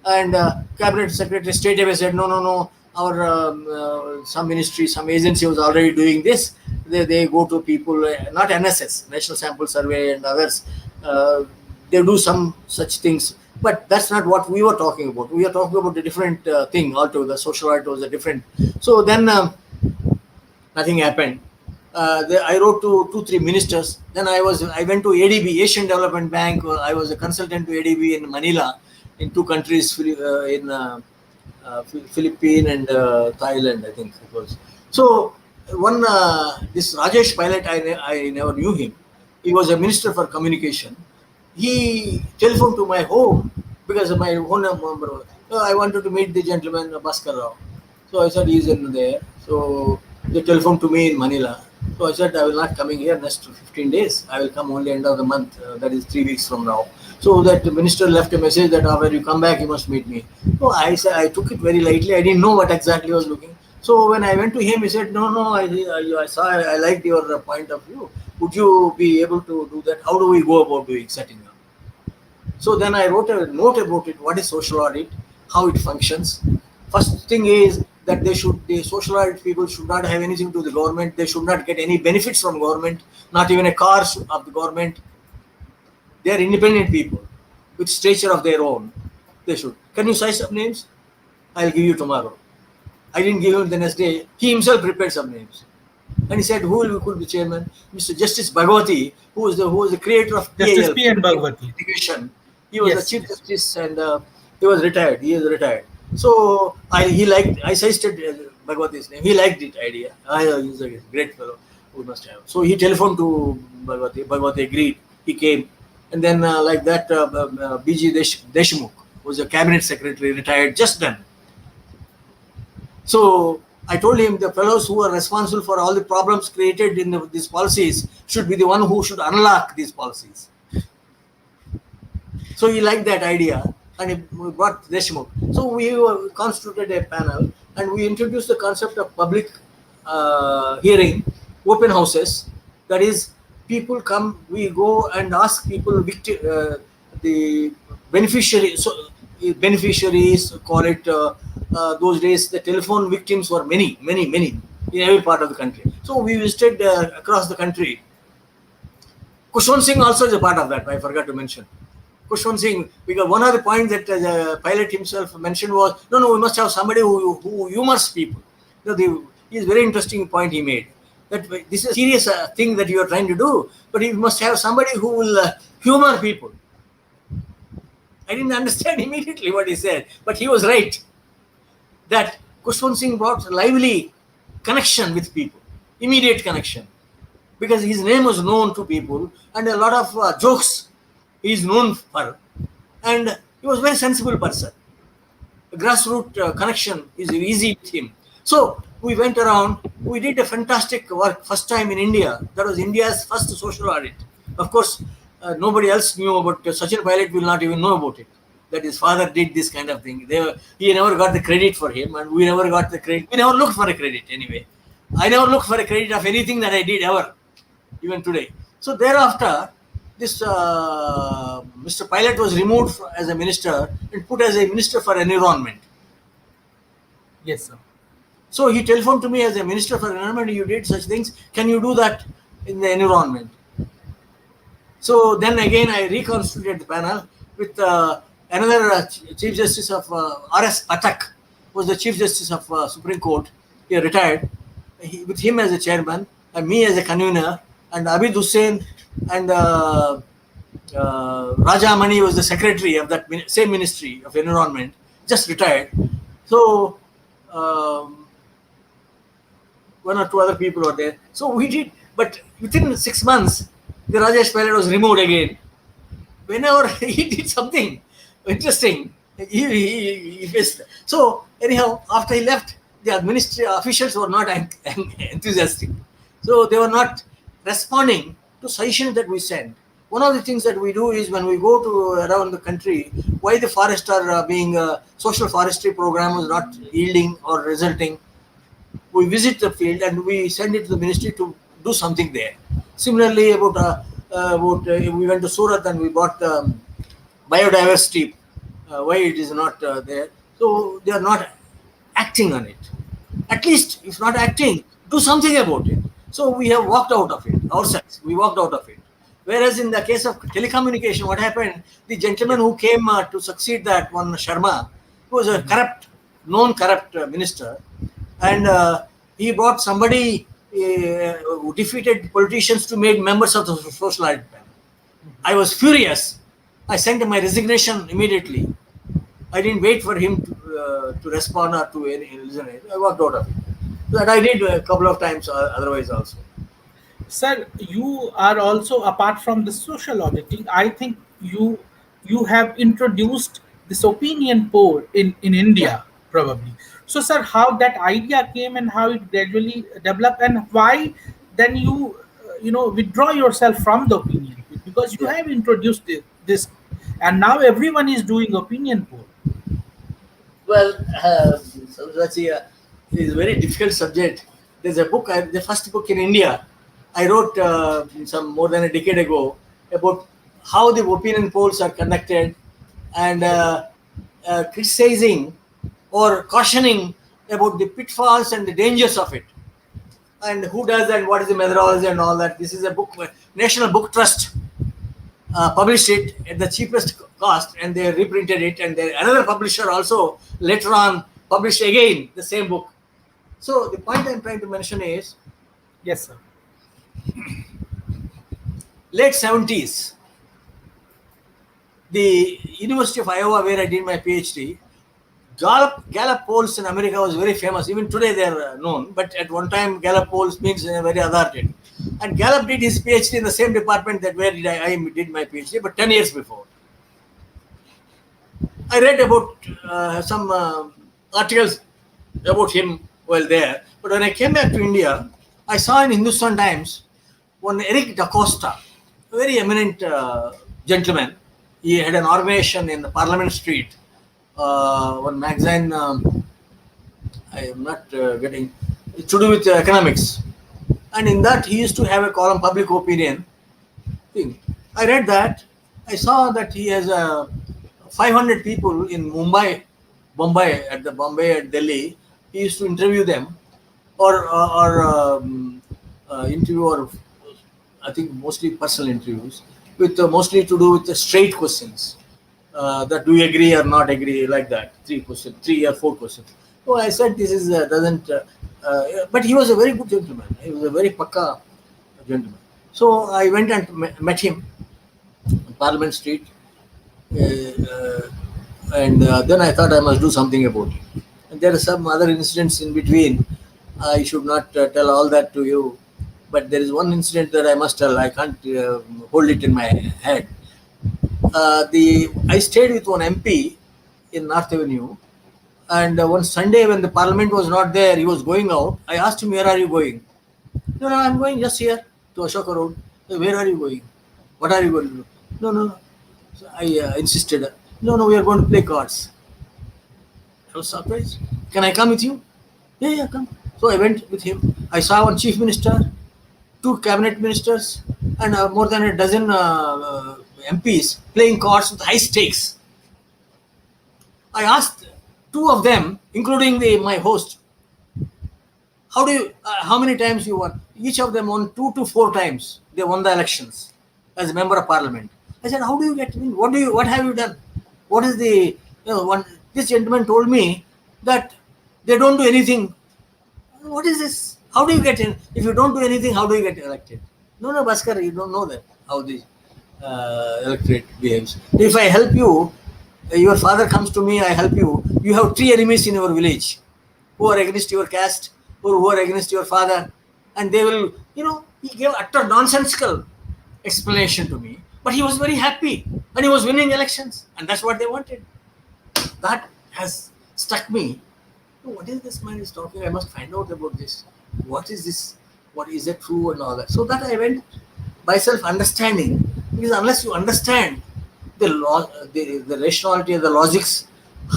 And cabinet secretary straight away said, no, no, no. Our some ministry, some agency was already doing this. They go to people, not NSS, National Sample Survey, and others. Uh, they do some such things, but that's not what we were talking about. We are talking about a different thing altogether. Social audit was a different. So then nothing happened. I wrote to two, three ministers. Then I went to ADB, Asian Development Bank. I was a consultant to ADB in Manila, in two countries, in Philippines and Thailand, I think it was. So one this Rajesh Pilot, I never knew him. He was a minister for communication. He telephoned to my home because of my phone number. I wanted to meet the gentleman Bhaskara Rao. So I said he's in there. So they telephoned to me in Manila. So I said I will not coming here next 15 days. I will come only end of the month. That is 3 weeks from now. So that the minister left a message that when you come back, you must meet me. So I said I took it very lightly. I didn't know what exactly I was looking. So when I went to him, he said, "No, no, I saw. I liked your point of view. Would you be able to do that? How do we go about doing setting up?" So then I wrote a note about it. What is social audit? How it functions? First thing is that the social audit people should not have anything to do with the government. They should not get any benefits from government, not even a car of the government. They are independent people with stature of their own. They should. Can you cite some names? I'll give you tomorrow. I didn't give him the next day. He himself prepared some names. And he said, could be chairman? Mr. Justice Bhagwati, who was the creator of Justice PIL, P. N. Bhagwati. education. He was the Yes, chief yes. justice, and he was retired. He is retired. So I suggested Bhagwati's name. He liked it idea. He's a great fellow. We must have. So he telephoned to Bhagwati. Bhagwati agreed. He came, and then like that, BG Deshmukh was a cabinet secretary, retired just then. So I told him the fellows who are responsible for all the problems created in these policies should be the one who should unlock these policies. So he liked that idea, and he brought Deshmukh. So we constituted a panel, and we introduced the concept of public hearing, open houses. That is, people come, we go and ask people, the beneficiaries. So beneficiaries call it. Those days, the telephone victims were many, many, many in every part of the country. So we visited across the country. Kushwant Singh also is a part of that. I forgot to mention. Kushwant Singh, because one of the points that the pilot himself mentioned was, no, we must have somebody who humors people. Is very interesting point he made. That this is a serious thing that you are trying to do, but you must have somebody who will humor people. I didn't understand immediately what he said, but he was right. That Kushwant Singh brought lively connection with people, immediate connection, because his name was known to people, and a lot of jokes he is known for, and he was a very sensible person. grassroots connection is easy with him. So we went around. We did a fantastic work first time in India. That was India's first social audit. Of course, nobody else knew about Sachin Pilot. Will not even know about it. That his father did this kind of thing. He never got the credit for him, and we never got the credit. We never looked for a credit anyway. I never looked for a credit of anything that I did ever, even today. So thereafter, this Mr. Pilot was removed as a minister and put as a minister for environment. Yes, sir. So he telephoned to me as a minister for environment. You did such things. Can you do that in the environment? So then again, I reconstituted the panel with another Chief Justice of R.S. Pathak, was the Chief Justice of Supreme Court. He retired. With him as a chairman, and me as a convener, and Abid Hussain and Raja Mani was the secretary of that same Ministry of Environment, just retired. So one or two other people were there. So we did, but within 6 months, the Rajesh Pilot was removed again. Whenever he did something interesting, he faced. So anyhow, after he left, the administrative officials were not enthusiastic. So they were not responding to suggestions that we send. One of the things that we do is when we go to around the country, why the forests are being social forestry program was not yielding or resulting. We visit the field and we send it to the ministry to do something there. Similarly, we went to Surat and we bought biodiversity. Why it is not there? So they are not acting on it. At least, if not acting, do something about it. So we have walked out of it ourselves. We walked out of it. Whereas in the case of telecommunication, what happened? The gentleman who came to succeed that one, Sharma, who was a known corrupt minister, and he brought somebody who defeated politicians to make members of the social audit panel. I was furious. I sent my resignation immediately. I didn't wait for him to respond or to listen. I walked out of it. That I did a couple of times otherwise also. Sir, you are also, apart from the social auditing, I think you have introduced this opinion poll in India, probably. So, sir, how that idea came and how it gradually developed, and why then you withdraw yourself from the opinion poll, because you Yeah. have introduced this, and now everyone is doing opinion poll. Well, so that's it is a very difficult subject. There's a book, the first book in India, I wrote some more than a decade ago about how the opinion polls are conducted and criticizing or cautioning about the pitfalls and the dangers of it, and who does and what is the methodology and all that. This is a book, National Book Trust published it at the cheapest cost, and they reprinted it, and another publisher also later on published again the same book. So the point I'm trying to mention is Yes, sir. late 70s, the University of Iowa, where I did my PhD, Gallup polls in America was very famous. Even today they are known, but at one time Gallup polls means very authoritative. And Gallup did his PhD in the same department that where I did my PhD, but 10 years before. I read about some articles about him while there, but when I came back to India, I saw in Hindustan Times one Eric Da Costa, a very eminent gentleman. He had an organization in the Parliament Street, one magazine. I am not getting it's to do with economics, and in that he used to have a column, Public Opinion thing. I read that. I saw that he has 500 people in Bombay at Delhi. He used to interview them, or interview, or I think mostly personal interviews, with mostly to do with the straight questions. That do you agree or not agree, like that. 3 or 4 questions. So I said this is doesn't. But he was a very good gentleman. He was a very pakka gentleman. So I went and met him on Parliament Street, and then I thought I must do something about it. And there are some other incidents in between. I should not tell all that to you, but there is one incident that I must tell. I can't hold it in my head. I stayed with one MP in North Avenue, And one Sunday when the parliament was not there, he was going out. I asked him, "Where are you going?" "No, no, I'm going just here to Ashoka Road." "Where are you going? What are you going to do?" "No, no, no." So I insisted. "No, no, we are going to play cards." I was surprised. "Can I come with you?" "Yeah, yeah, come." So I went with him. I saw one chief minister, two cabinet ministers, and more than a dozen MPs playing cards with high stakes. I asked two of them, including my host, how many times you won? Each of them won 2 to 4 times. They won the elections as a member of parliament. I said, "How do you get in? What have you done? What is the, one?" This gentleman told me that they don't do anything. "What is this? How do you get in? If you don't do anything, how do you get elected?" "No, no, Bhaskar, you don't know that, how the electorate behaves. If I help you, your father comes to me, I help you. You have 3 enemies in your village who are against your caste or who are against your father, and they will, he gave utter nonsensical explanation to me. But he was very happy and he was winning elections, and that's what they wanted. That has stuck me. What is this man is talking? I must find out about this. What is this? What is it true and all that? So that I went myself understanding, because unless you understand the law, the rationality and the logics,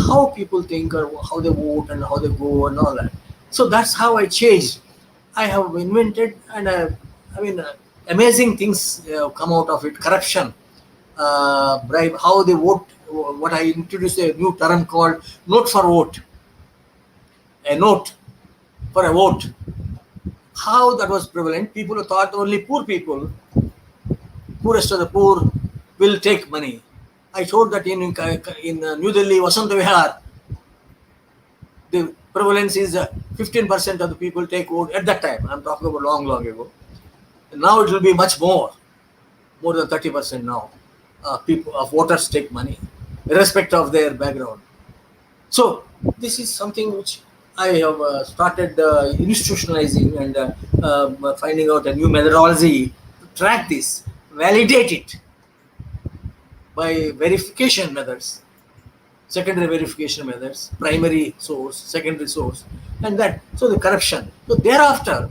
how people think or how they vote and how they go and all that. So that's how I changed. I have invented and amazing things come out of it. Corruption, bribe, how they vote. What I introduced a new term called note for vote. A note for a vote. How that was prevalent. People thought only poor people, poorest of the poor, will take money. I told that in New Delhi, Vasant Vihar, the prevalence is 15% of the people take vote at that time. I'm talking about long, long ago. Now it will be much more than 30% now. People of voters take money, irrespective of their background. So this is something which I have started institutionalizing and finding out a new methodology to track this, validate it by verification methods, secondary verification methods, primary source, secondary source, and that. So the corruption. So thereafter,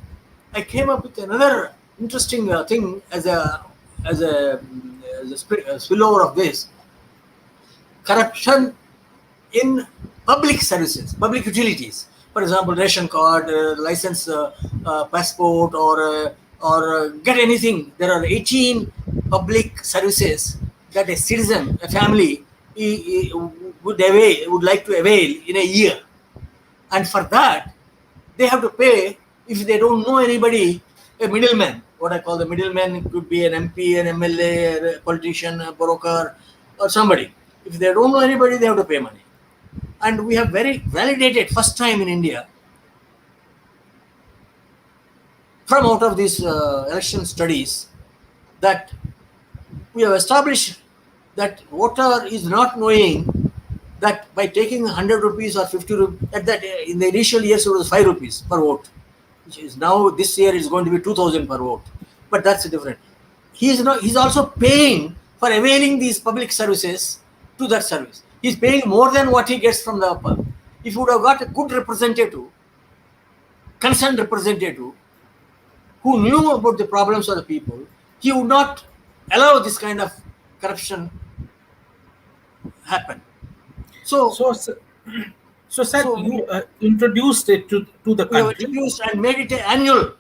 I came up with another interesting thing as a spillover of this. Corruption in public services, public utilities. For example, ration card, license, passport, or get anything. There are 18 public services that a citizen, a family, would like to avail in a year, and for that they have to pay. If they don't know anybody, a middleman. What I call the middleman, it could be an MP, an MLA, a politician, a broker, or somebody. If they don't know anybody, they have to pay money. And we have very validated, first time in India, from out of these election studies, that we have established that voter is not knowing that by taking 100 rupees or 50 rupees, in the initial years it was 5 rupees per vote, which is now this year is going to be 2,000 per vote. But that's different. He's also paying for availing these public services to that service. He's paying more than what he gets from the upper. If he would have got a good representative, concerned representative, who knew about the problems of the people, he would not allow this kind of corruption happen. So sir, you introduced it to the we have country. introduced and made it annual.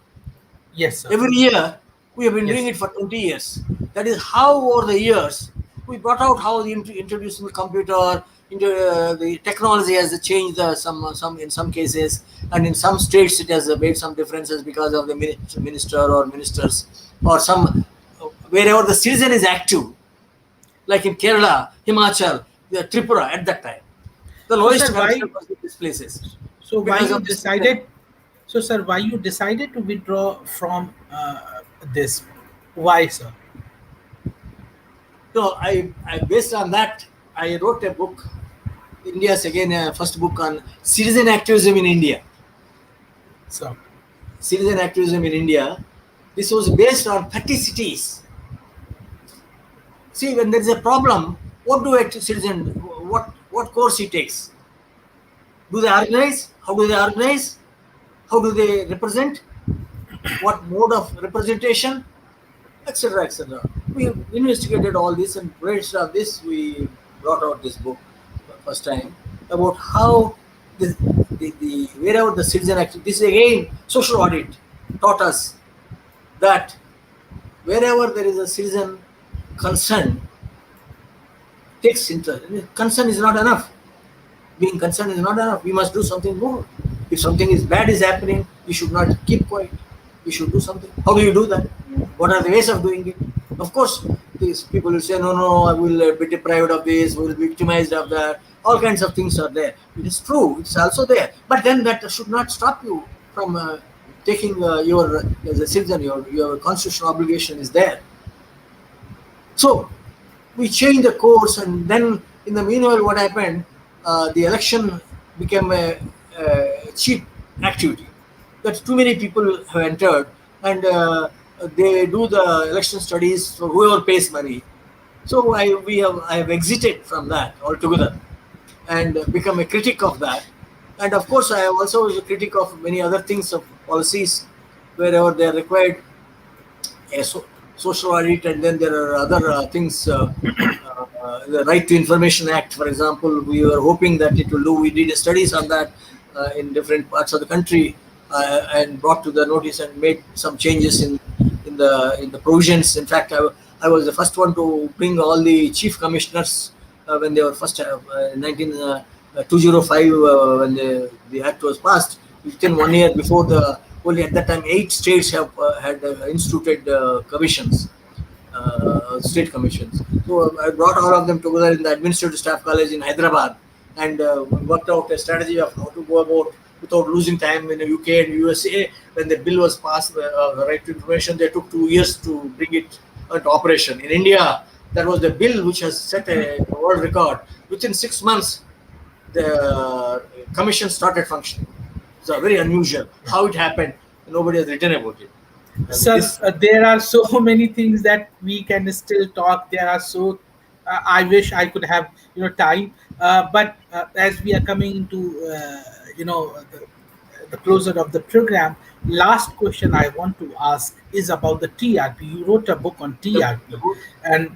Yes, sir. Every year, we have been doing it for 20 years. That is how over the years, we brought out how the introducing the computer, into the technology has changed some in some cases, and in some states it has made some differences because of the minister or ministers, or some wherever the citizen is active, like in Kerala, Himachal, Tripura at that time. The lowest corruption was in these places. So why Because you of this decided? So, sir, why you decided to withdraw from this? Why, sir? So I based on that, I wrote a book, India's again first book on citizen activism in India. So, Citizen activism in India. This was based on 30 cities. See, when there is a problem, what do a citizen, what course he takes? Do they organize? How do they organize? How do they represent? What mode of representation? Etc. etc. We investigated all this, and based on this, we brought out this book first time about how the wherever the citizen activity. This is again social audit taught us that wherever there is a citizen concern, takes interest. Concern is not enough. Being concerned is not enough. We must do something more. If something is bad is happening, we should not keep quiet. We should do something. How do you do that? What are the ways of doing it? Of course, these people will say, no, no, I will be deprived of this, will be victimized of that. All kinds of things are there. It is true. It's also there. But then that should not stop you from taking your, as a citizen, your constitutional obligation is there. So we changed the course, and then in the meanwhile, what happened? The election became a cheap activity. That too many people have entered, and they do the election studies for whoever pays money. So I have exited from that altogether, and become a critic of that. And of course, I am also a critic of many other things of policies wherever they are required. Social audit, and then there are other things. The Right to Information Act, for example, we were hoping that it will do. We did studies on that in different parts of the country, and brought to the notice and made some changes in the provisions. In fact, I was the first one to bring all the chief commissioners when they were first in 205 when the act was passed. Within 1 year before the only at that time 8 states have had instituted commissions, state commissions. So I brought all of them together in the Administrative Staff College in Hyderabad, and worked out a strategy of how to go about without losing time in the UK and USA. When the bill was passed, the Right to Information, they took 2 years to bring it into operation. In India, that was the bill which has set a world record. Within 6 months, the commission started functioning. So very unusual. How it happened, nobody has written about it. Sir, there are so many things that we can still talk. There are so I wish I could have time, but as we are coming into the closer of the program, last question I want to ask is about the TRP. You wrote a book on TRP, and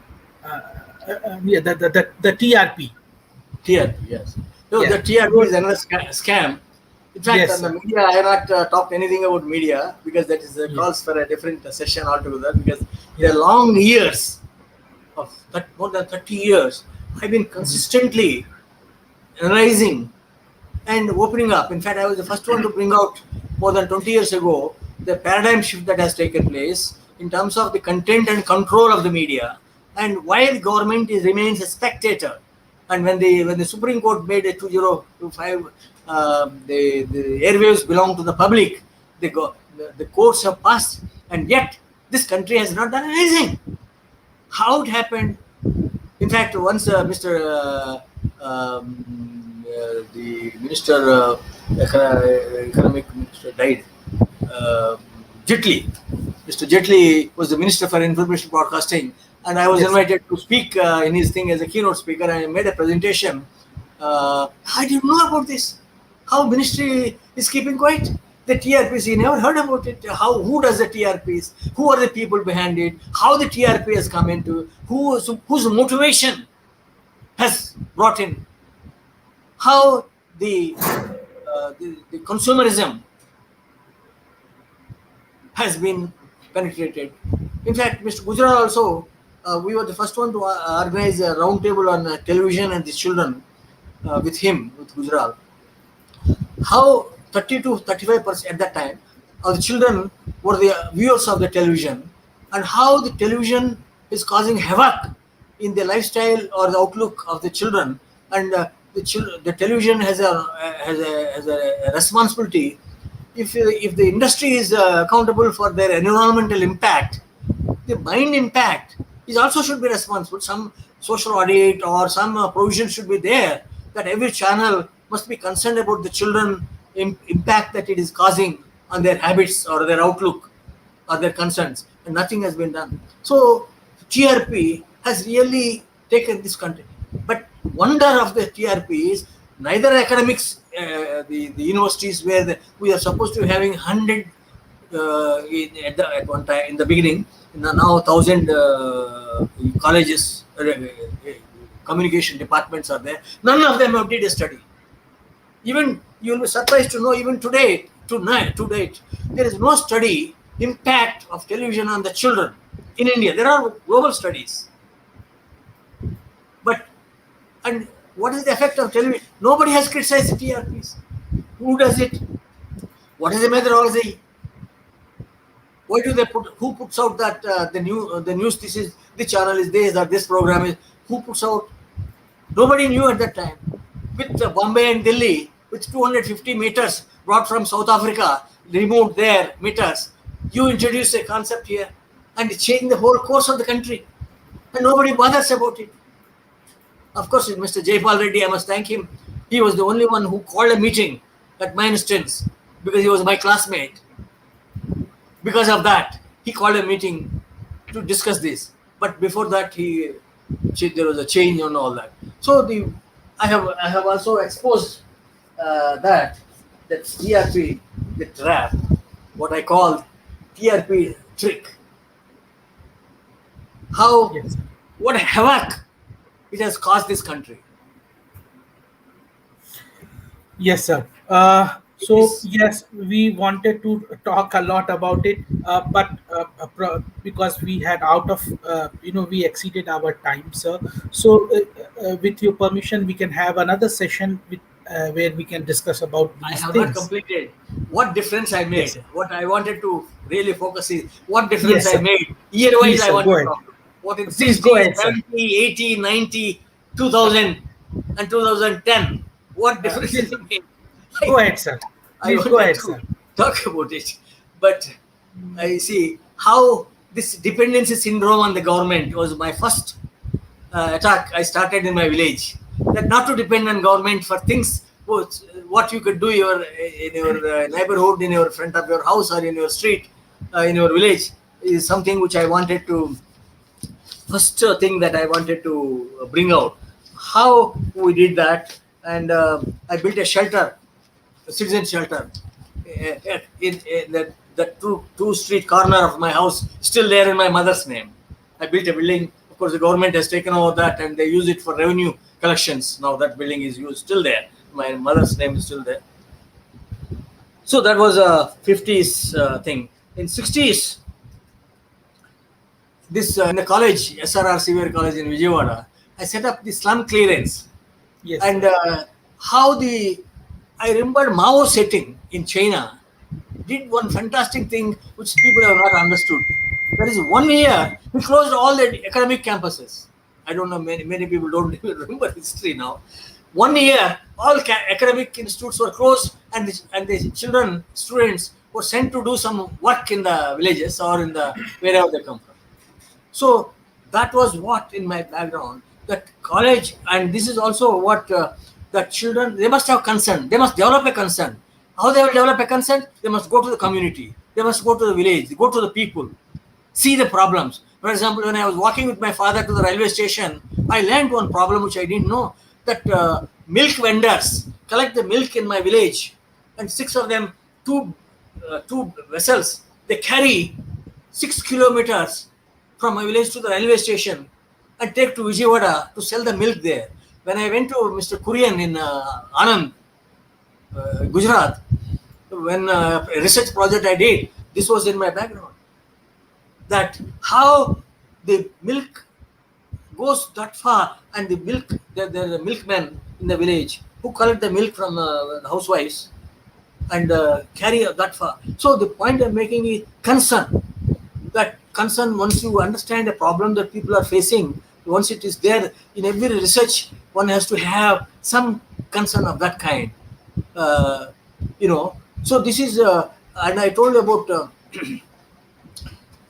yeah, the TRP. TRP, yes. No, Yeah. the TRP is another scam. In fact, Yes, on the sir. media, I have not talked anything about media because that is calls for a different session altogether. Because there are long years of more than 30 years, I've been consistently analyzing and opening up. In fact, I was the first one to bring out more than 20 years ago the paradigm shift that has taken place in terms of the content and control of the media, and why the government remains a spectator. And when the Supreme Court made a 2025, the airwaves belong to the public. The courts have passed, and yet this country has not done anything. How it happened? In fact, once the minister, economic minister died. Jetli, Mr. Jetli was the minister for information broadcasting, and I was Yes. invited to speak in his thing as a keynote speaker. And I made a presentation. I didn't know about this. How ministry is keeping quiet? The TRPs, you never heard about it. Who does the TRPs? Who are the people behind it? How the TRP has come into? Whose motivation has brought in? How the consumerism has been penetrated. In fact, Mr. Gujarat also, we were the first one to organize a roundtable on television and the children with him, with Gujarat. How 30 to 35% at that time of the children were the viewers of the television, and how the television is causing havoc in the lifestyle or the outlook of the children. And the television has a responsibility. If the industry is accountable for their environmental impact, the mind impact is also should be responsible. Some social audit or some provision should be there that every channel must be concerned about the children impact that it is causing on their habits or their outlook or their concerns, and nothing has been done. So TRP has really taken this country. But wonder of the TRP is neither academics the universities where we are supposed to be having 100 at one time in the beginning. Now 1,000 colleges, communication departments are there. None of them have did a study. Even you'll be surprised to know, even today, to date, there is no study impact of television on the children in India. There are global studies, but and what is the effect of television? Nobody has criticized the TRPs. Who does it? What is the methodology? Why do they put? Who puts out that the news? The channel is this or this program is. Who puts out? Nobody knew at that time. With Bombay and Delhi, with 250 meters brought from South Africa, removed their meters, you introduce a concept here and change the whole course of the country, and nobody bothers about it. Of course, Mr. Jaipal Reddy, I must thank him. He was the only one who called a meeting at my instance because he was my classmate. Because of that, he called a meeting to discuss this. But before that, there was a change on all that. So I have also exposed that TRP, the trap, what I call TRP trick. How Yes. what havoc it has caused this country. Yes, sir. It So is yes, we wanted to talk a lot about it, but because we had we exceeded our time, sir. So, with your permission, we can have another session where we can discuss about I these have not things. completed what difference I Yes, made. sir. What I wanted to really focus is what difference Yes, I sir. made. Year wise, Please, I sir. want Go to ahead. talk. What in Please go 60, ahead, sir. 70, 80, 90, 2000, and 2010. What difference Please it made? go I, ahead, sir. I Please go wanted ahead, to sir. talk about it. But I see how this dependency syndrome on the government was my first attack I started in my village. That not to depend on government for things what you could do in your neighborhood, in your front of your house or in your street, in your village is something which I wanted to first thing that I wanted to bring out. How we did that, and I built a shelter, a citizen shelter, in the two street corner of my house, still there in my mother's name. I built a building. Of course, the government has taken over that, and they use it for revenue collections. Now that building is used still there. My mother's name is still there. So that was a 50s thing. In 60s, this in the college, SRR Severe College in Vijayawada, I set up the slum clearance. Yes, And sir. how I remember Mao setting in China did one fantastic thing which people have not understood. That is 1 year he closed all the academic campuses. I don't know, many people don't even remember history now. 1 year all academic institutes were closed, and the children, students were sent to do some work in the villages or in the wherever they come from. So that was what in my background, that college, and this is also what the children, they must have concern. They must develop a concern. How they will develop a concern? They must go to the community. They must go to the village. Go to the people. See the problems. For example, when I was walking with my father to the railway station, I learned one problem which I didn't know, that milk vendors collect the milk in my village, and six of them, two vessels, they carry 6 kilometers from my village to the railway station and take to Vijayawada to sell the milk there. When I went to Mr. Kurian in Anand, Gujarat, when a research project I did, this was in my background. That how the milk goes that far, and the milk, the milkmen in the village who collect the milk from the housewives and carry that far. So the point I'm making is concern. That concern, once you understand the problem that people are facing, once it is there in every research, one has to have some concern of that kind. Uh, so this is, and I told you about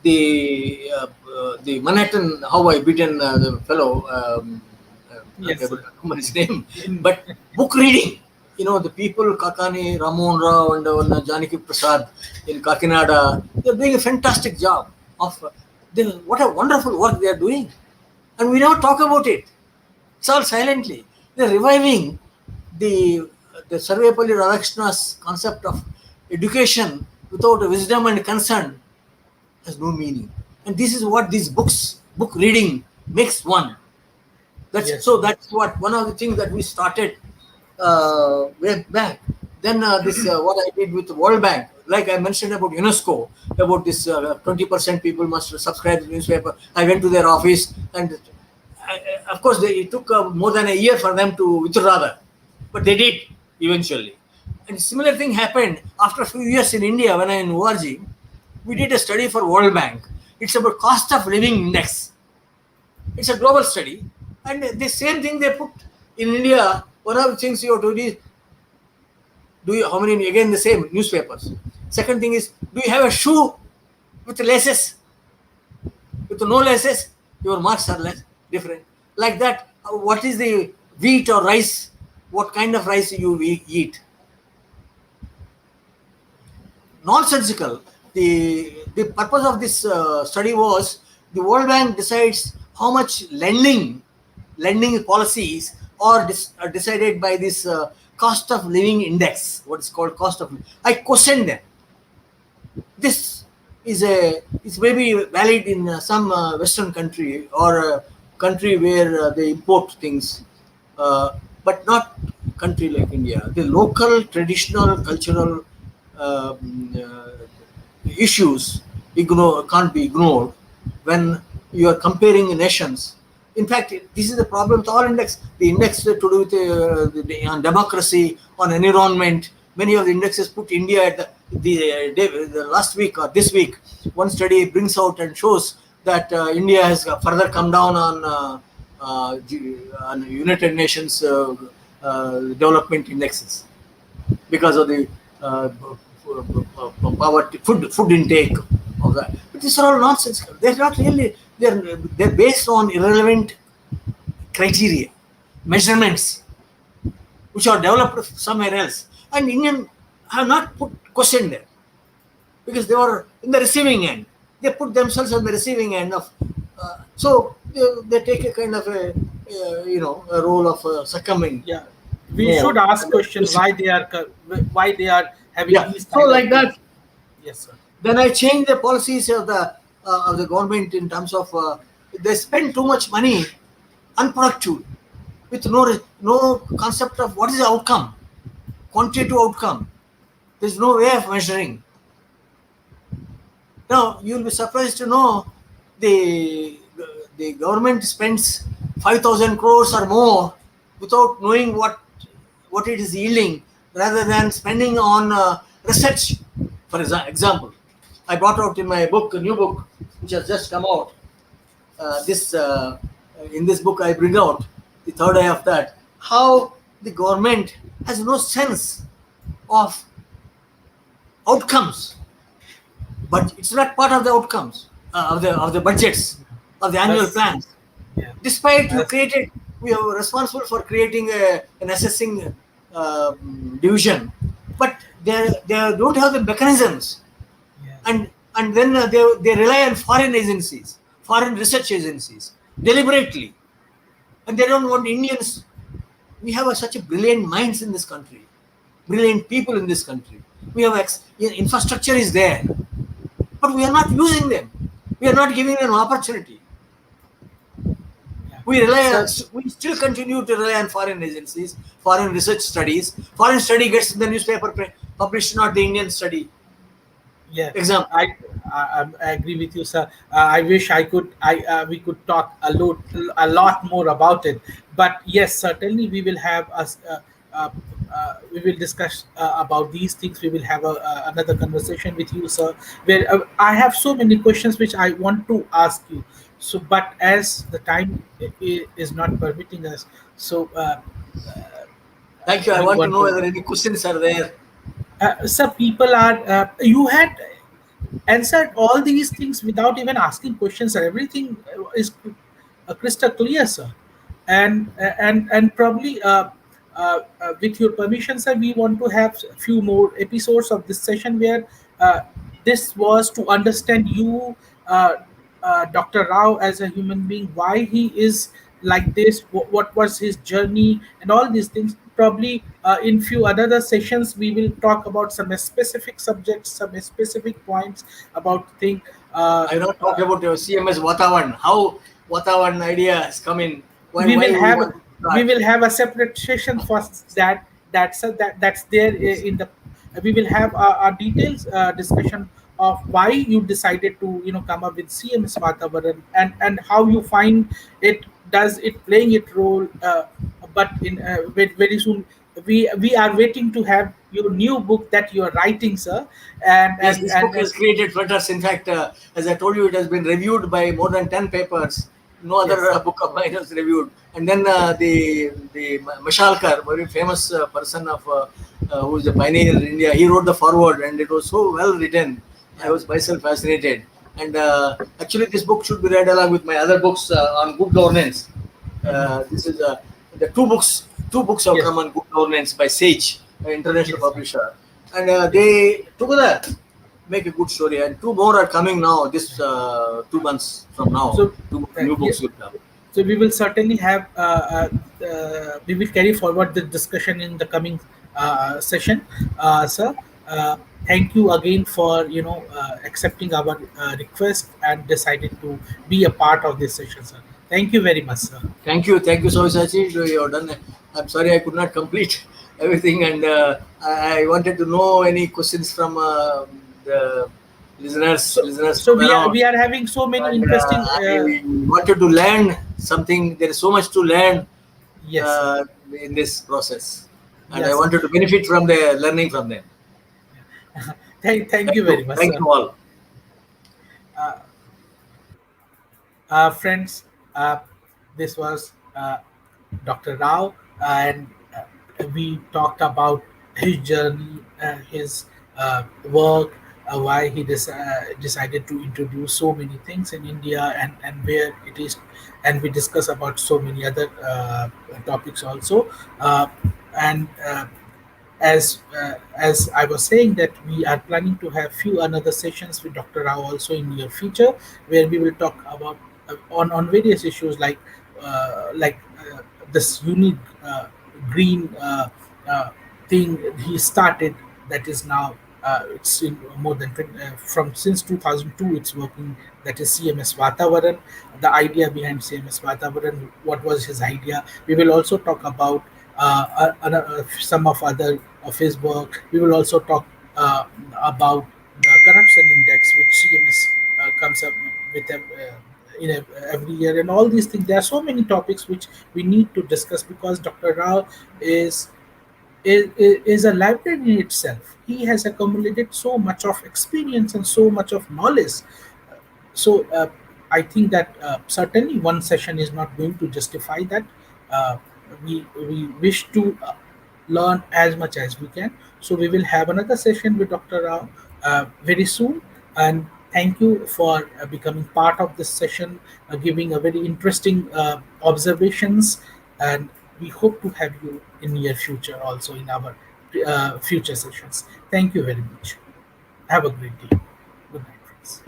the Manhattan, how I beaten the fellow, not Yes, able sir. to remember his name, In, but book reading. The people, Kakani, Ramon Rao, and Janaki Prasad in Kakinada, they're doing a fantastic job of, what a wonderful work they are doing. And we never talk about it. It's all silently. They're reviving the the Sarvepalli Radhakrishna's concept of education without wisdom and concern has no meaning. And this is what these book reading makes one. Yes. That's what one of the things that we started way back. Then this what I did with the World Bank, like I mentioned about UNESCO, about this 20% people must subscribe to the newspaper. I went to their office, and of course it took more than a year for them to withdraw that, but they did eventually. And similar thing happened after a few years in India when I in ORG. We did a study for World Bank. It's about cost of living index. It's a global study, and the same thing they put in India. One of the things you have to do you, how many, again the same newspapers. Second thing is, do you have a shoe with laces? With no laces, your marks are less different. Like that, what is the wheat or rice? What kind of rice you eat? Nonsensical. The purpose of this study was the World Bank decides how much lending policies are decided by this cost of living index, what is called cost of living. I questioned them. This is maybe valid in some Western country or a country where they import things, but not country like India. The local, traditional, cultural issues can't be ignored when you are comparing nations. In fact, this is the problem with all index. The index to do with on democracy, on environment. Many of the indexes put India at the last week or this week. One study brings out and shows that India has further come down on United Nations development indexes because of the poverty, food intake of that. But these are all nonsense. They're not really. They're based on irrelevant criteria, measurements, which are developed somewhere else. And Indian have not put question there because they were in the receiving end. They put themselves on the receiving end of. So they take a kind of a role of succumbing. Yeah, we More. should ask questions why they are having Yeah. these So kind of like things. that, Yes, sir. then I changed the policies of the government in terms of they spend too much money unproductive with no concept of what is the outcome, quantitative outcome. There's no way of measuring. Now you'll be surprised to know the the government spends 5,000 crores or more without knowing what it is yielding, rather than spending on research. For example, I brought out in my book, a new book which has just come out. This In this book I bring out the third eye of that, how the government has no sense of outcomes, but it's not part of the outcomes of the budgets of the annual That's plans. yeah. Despite That's we are responsible for creating an assessing division, but they don't have the mechanisms, yeah. and then they rely on foreign agencies, foreign research agencies deliberately, and they don't want Indians. We have such a brilliant minds in this country, brilliant people in this country. We have infrastructure is there, but we are not using them. We are not giving them opportunity. Yeah. So We still continue to rely on foreign agencies, foreign research studies. Foreign study gets in the newspaper published, not the Indian study. yeah, Example. I agree with you, sir. I wish we could talk a lot more about it. But yes, certainly we will discuss about these things. We will have another conversation with you, sir. Where I have so many questions which I want to ask you. So, but as the time is not permitting us, so Thank you. I we want to want know to. whether any questions are there. Sir, people are. You had answered all these things without even asking questions, sir. Everything is crystal clear, sir. And probably with your permission, sir, we want to have a few more episodes of this session where this was to understand you, Dr. Rao, as a human being, why he is like this, what was his journey, and all these things. probably in few other sessions we will talk about some specific subjects, some specific points about thing. Uh, I not talk uh, about your CMS Watawan. How Watawan idea has come in. Why we will we have want to start. a separate session for that. That's there in the. We will have a details discussion of why you decided to come up with CMS Vatavaran, and how you find it, does it playing its role. But in very soon we are waiting to have your new book that you are writing, sir. and Yes, and this book and, and has created flutters. In fact, as I told you, it has been reviewed by more than 10 papers. No other yes, book of mine was reviewed. And then the Mashalkar, very famous person of who is a pioneer in India, he wrote the foreword, and it was so well written. I yeah. was myself fascinated. And actually, this book should be read along with my other books on good governance. Mhm. This is the two books. Two books have Yes, come on good governance by Sage, an international yes, sir. publisher, and Yes. they together make a good story. And two more are coming now. This 2 months from now, So, two uh, new yeah, books will come. so we will certainly have we will carry forward the discussion in the coming session, sir. Thank you again for accepting our request and decided to be a part of this session, sir. Thank you very much, sir. Thank you so much, Sachi. You have done. I'm sorry I could not complete everything, and I wanted to know any questions from the So, listeners so from we are around. we are having so many And interesting. I wanted to learn something. There is so much to learn Yes, sir. in this process, and I Yes, sir. wanted to benefit from the learning from them. Thank you very much, Thank sir. you all. Uh, Friends, this was Dr. Rao, and we talked about his journey, his work, why he decided to introduce so many things in India, and where it is, and we discuss about so many other topics also. Uh, and as I was saying, that we are planning to have few another sessions with Dr. Rao also in near future, where we will talk about on various issues this unique green thing he started, that is now it's in more than 20, from since 2002 it's working, that is CMS Vatavaran, the idea behind CMS Vatavaran, what was his idea. We will also talk about some of other of his work. We will also talk about the corruption index, which CMS comes up with every year, and all these things. There are so many topics which we need to discuss, because Dr. Rao is is a library in itself. He has accumulated so much of experience and so much of knowledge. So I think that certainly one session is not going to justify that. Uh, we wish to learn as much as we can. So we will have another session with Dr. Rao very soon. And thank you for becoming part of this session, giving a very interesting observations. And we hope to have you in near future also in our future sessions. Thank you very much. Have a great day. Good night, friends.